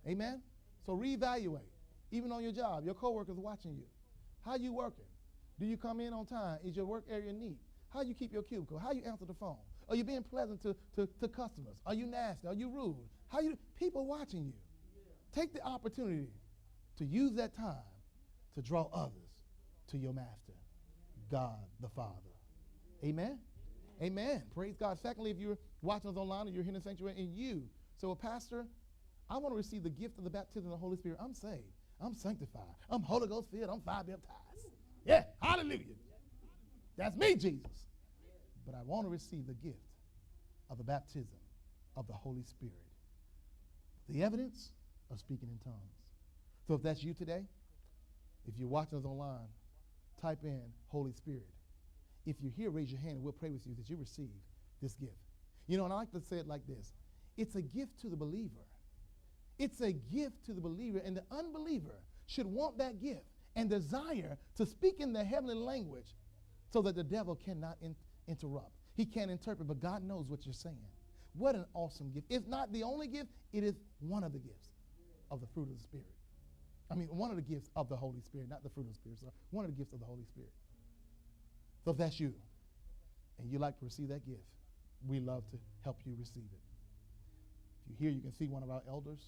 Amen? So reevaluate. Even on your job, your coworkers watching you. How you working? Do you come in on time? Is your work area neat? How you keep your cubicle? How you answer the phone? Are you being pleasant to customers? Are you nasty? Are you rude? People watching you. Take the opportunity to use that time to draw others to your Master, God the Father. Amen? Amen. Praise God. Secondly, if you're watching us online or you're here in the sanctuary and you, so Pastor, I want to receive the gift of the baptism of the Holy Spirit. I'm saved. I'm sanctified. I'm Holy Ghost filled. I'm fire baptized. Yeah, hallelujah. That's me, Jesus. But I want to receive the gift of the baptism of the Holy Spirit. The evidence of speaking in tongues. So if that's you today, if you're watching us online, type in Holy Spirit. If you're here, raise your hand and we'll pray with you that you receive this gift. You know, and I like to say it like this. It's a gift to the believer. It's a gift to the believer, and the unbeliever should want that gift and desire to speak in the heavenly language so that the devil cannot interrupt. He can't interpret, but God knows what you're saying. What an awesome gift. It's not the only gift, it is one of the gifts of the fruit of the Spirit. I mean, one of the gifts of the Holy Spirit, not the fruit of the Spirit, sorry. One of the gifts of the Holy Spirit. So if that's you, and you like to receive that gift, we love to help you receive it. If you're here, you can see one of our elders.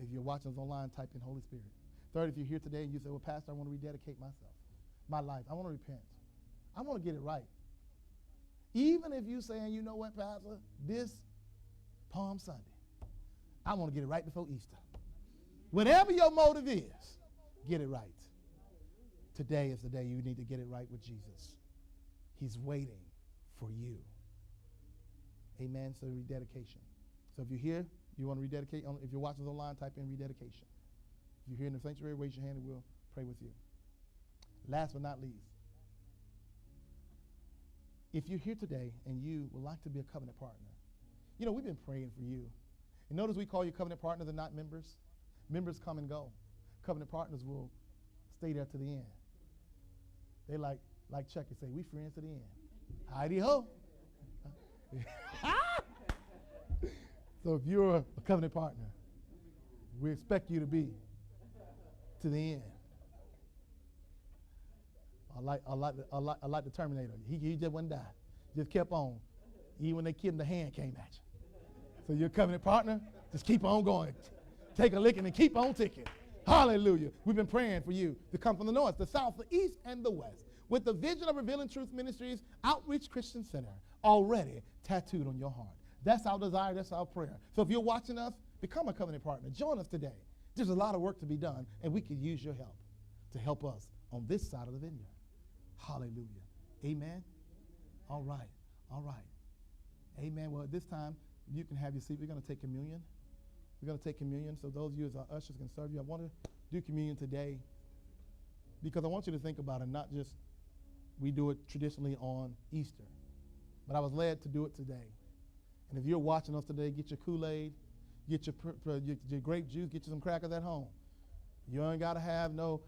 If you're watching us online, type in Holy Spirit. Third, if you're here today and you say, well, Pastor, I want to rededicate myself, my life. I want to repent. I want to get it right. Even if you're saying, you know what, Pastor, this Palm Sunday, I want to get it right before Easter. Whatever your motive is, get it right. Today is the day you need to get it right with Jesus. He's waiting for you. Amen. So rededication. So if you're here, you want to rededicate. If you're watching online, type in rededication. If you're here in the sanctuary, raise your hand and we'll pray with you. Last but not least, if you're here today and you would like to be a covenant partner, you know, we've been praying for you. And notice we call you covenant partners and not members. Members come and go. Covenant partners will stay there to the end. They like Chucky say, we friends to the end. Heidi ho. So if you're a covenant partner, we expect you to be to the end. I like the Terminator. He just wouldn't die. Just kept on. Even when they killed him, the hand came at you. So you're a covenant partner, just keep on going. Take a licking and keep on ticking. Hallelujah. We've been praying for you to come from the north, the south, the east, and the west with the vision of Revealing Truth Ministries Outreach Christian Center already tattooed on your heart. That's our desire. That's our prayer. So if you're watching us, become a covenant partner. Join us today. There's a lot of work to be done, and we could use your help to help us on this side of the vineyard. Hallelujah. Amen. All right. All right. Amen. Well, at this time, you can have your seat. We're going to take communion. We're going to take communion, so those of you as our ushers can serve you. I want to do communion today because I want you to think about it, not just we do it traditionally on Easter, but I was led to do it today. And if you're watching us today, get your Kool-Aid, get your grape juice, get you some crackers at home. You ain't got to have no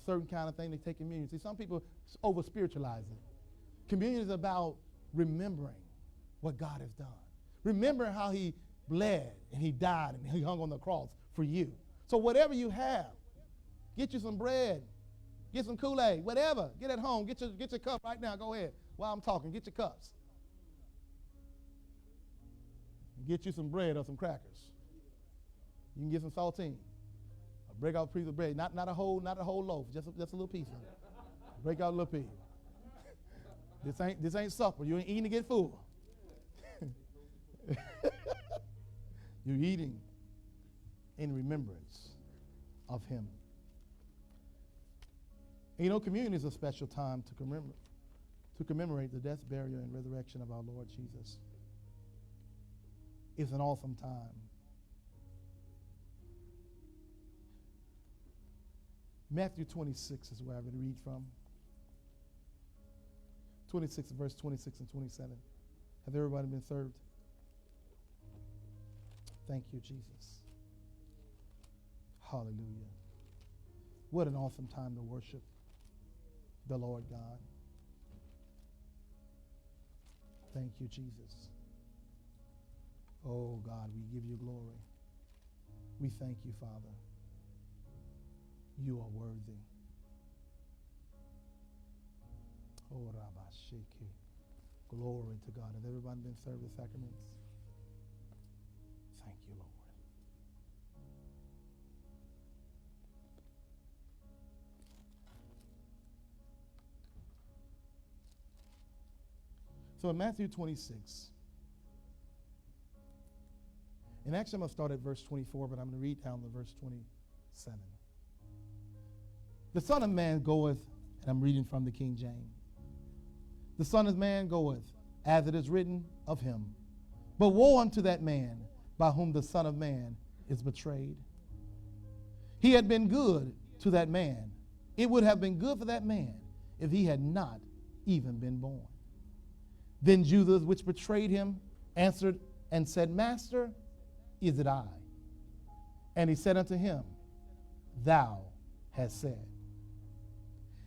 certain kind of thing to take communion. See, some people over-spiritualize it. Communion is about remembering what God has done. Remember how he bled and he died and he hung on the cross for you. So whatever you have, get you some bread, get some Kool-Aid, whatever. Get at home, get your cup right now. Go ahead. While I'm talking, get your cups. Get you some bread or some crackers. You can get some saltine. Break out a piece of bread, not a whole loaf, just a little piece of it. Break out a little piece. This ain't supper. You ain't eating to get full. You're eating in remembrance of him. And you know, communion is a special time to commemorate the death, burial, and resurrection of our Lord Jesus. It's an awesome time. Matthew 26 is where I would read from. 26, verse 26 and 27. Have everybody been served? Thank you, Jesus. Hallelujah. What an awesome time to worship the Lord God. Thank you, Jesus. Oh, God, we give you glory. We thank you, Father. You are worthy. Oh, Rabba Sheke. Glory to God. Have everybody been served the sacraments? Thank you, Lord. So in Matthew 26, and actually I'm going to start at verse 24, but I'm going to read down to verse 27. The Son of Man goeth, and I'm reading from the King James. The Son of Man goeth, as it is written of him. But woe unto that man by whom the Son of Man is betrayed. He had been good to that man. It would have been good for that man if he had not even been born. Then Judas, which betrayed him, answered and said, Master, is it I? And he said unto him, Thou hast said.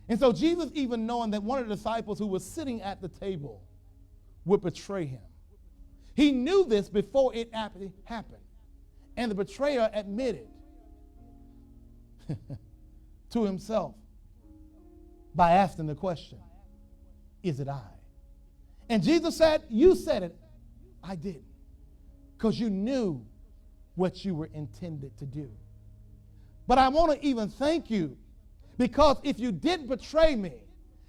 And so Jesus, even knowing that one of the disciples who was sitting at the table would betray him, he knew this before it happened. And the betrayer admitted to himself by asking the question, is it I? And Jesus said, you said it. I didn't. Because you knew what you were intended to do. But I want to even thank you, because if you didn't betray me,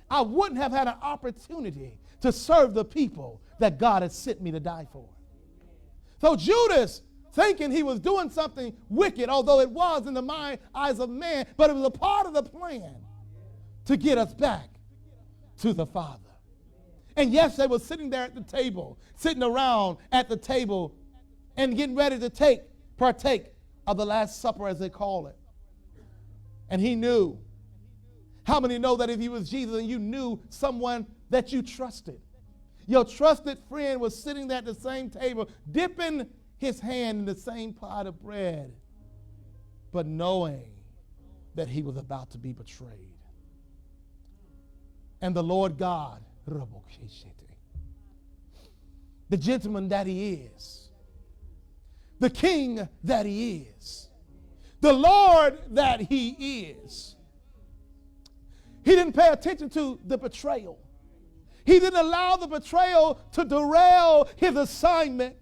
I wouldn't have had an opportunity to serve the people that God has sent me to die for. So Judas, thinking he was doing something wicked, although it was in the eyes of man, but it was a part of the plan to get us back to the Father. And yes, they were sitting there at the table, sitting around at the table and getting ready to partake of the Last Supper, as they call it. And he knew. How many know that if he was Jesus and you knew someone that you trusted, your trusted friend was sitting there at the same table, dipping his hand in the same pot of bread, but knowing that he was about to be betrayed. And the Lord God, the gentleman that he is, the King that he is, the Lord that he is. He didn't pay attention to the betrayal. He didn't allow the betrayal to derail his assignment,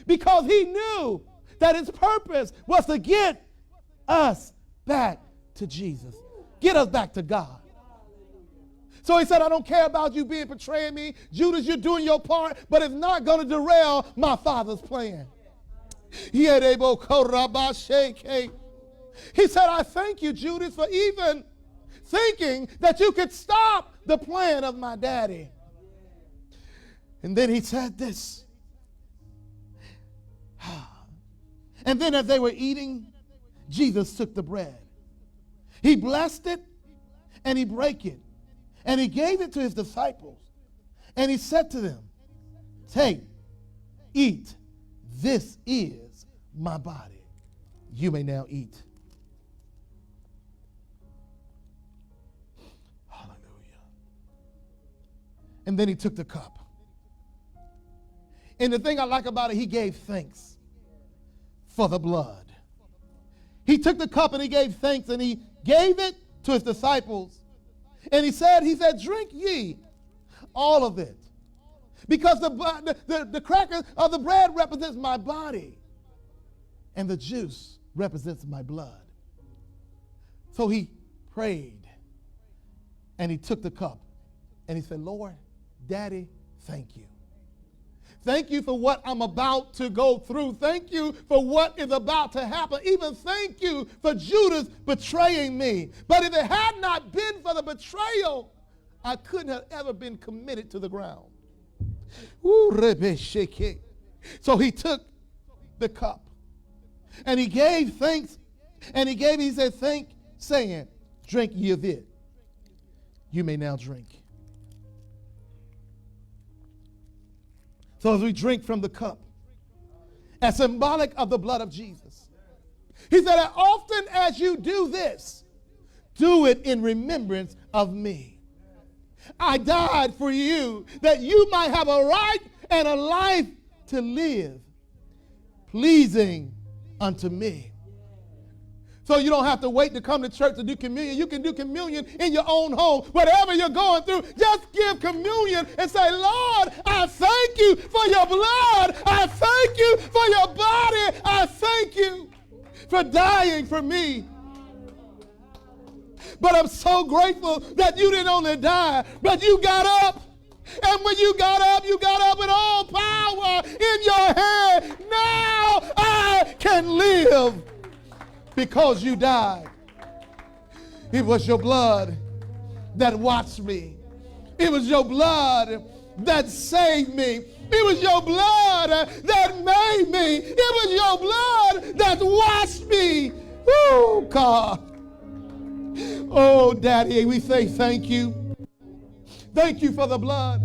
because he knew that his purpose was to get us back to Jesus, get us back to God. So he said, I don't care about you betraying me. Judas, you're doing your part, but it's not going to derail my Father's plan. He said, I thank you, Judas, for even thinking that you could stop the plan of my daddy. And then he said this. And then as they were eating, Jesus took the bread. He blessed it and he broke it. And he gave it to his disciples. And he said to them, take, eat. This is my body. You may now eat. Hallelujah. And then he took the cup. And the thing I like about it, he gave thanks for the blood. He took the cup and he gave thanks and he gave it to his disciples. And he said, drink ye all of it. Because the cracker of the bread represents my body. And the juice represents my blood. So he prayed. And he took the cup. And he said, Lord, Daddy, thank you. Thank you for what I'm about to go through. Thank you for what is about to happen. Even thank you for Judas betraying me. But if it had not been for the betrayal, I couldn't have ever been committed to the ground. So he took the cup and he gave thanks, and he said, thank, saying, drink ye of it. You may now drink. So as we drink from the cup, as symbolic of the blood of Jesus, he said, as often as you do this, do it in remembrance of me. I died for you, that you might have a right and a life to live, pleasing unto me. So you don't have to wait to come to church to do communion. You can do communion in your own home. Whatever you're going through, just give communion and say, Lord, I thank you for your blood. I thank you for your body. I thank you for dying for me. But I'm so grateful that you didn't only die, but you got up. And when you got up with all power in your hand. Now I can live. Because you died. It was your blood that washed me. It was your blood that saved me. It was your blood that made me. It was your blood that washed me. Oh, God. Oh, Daddy, we say thank you. Thank you for the blood.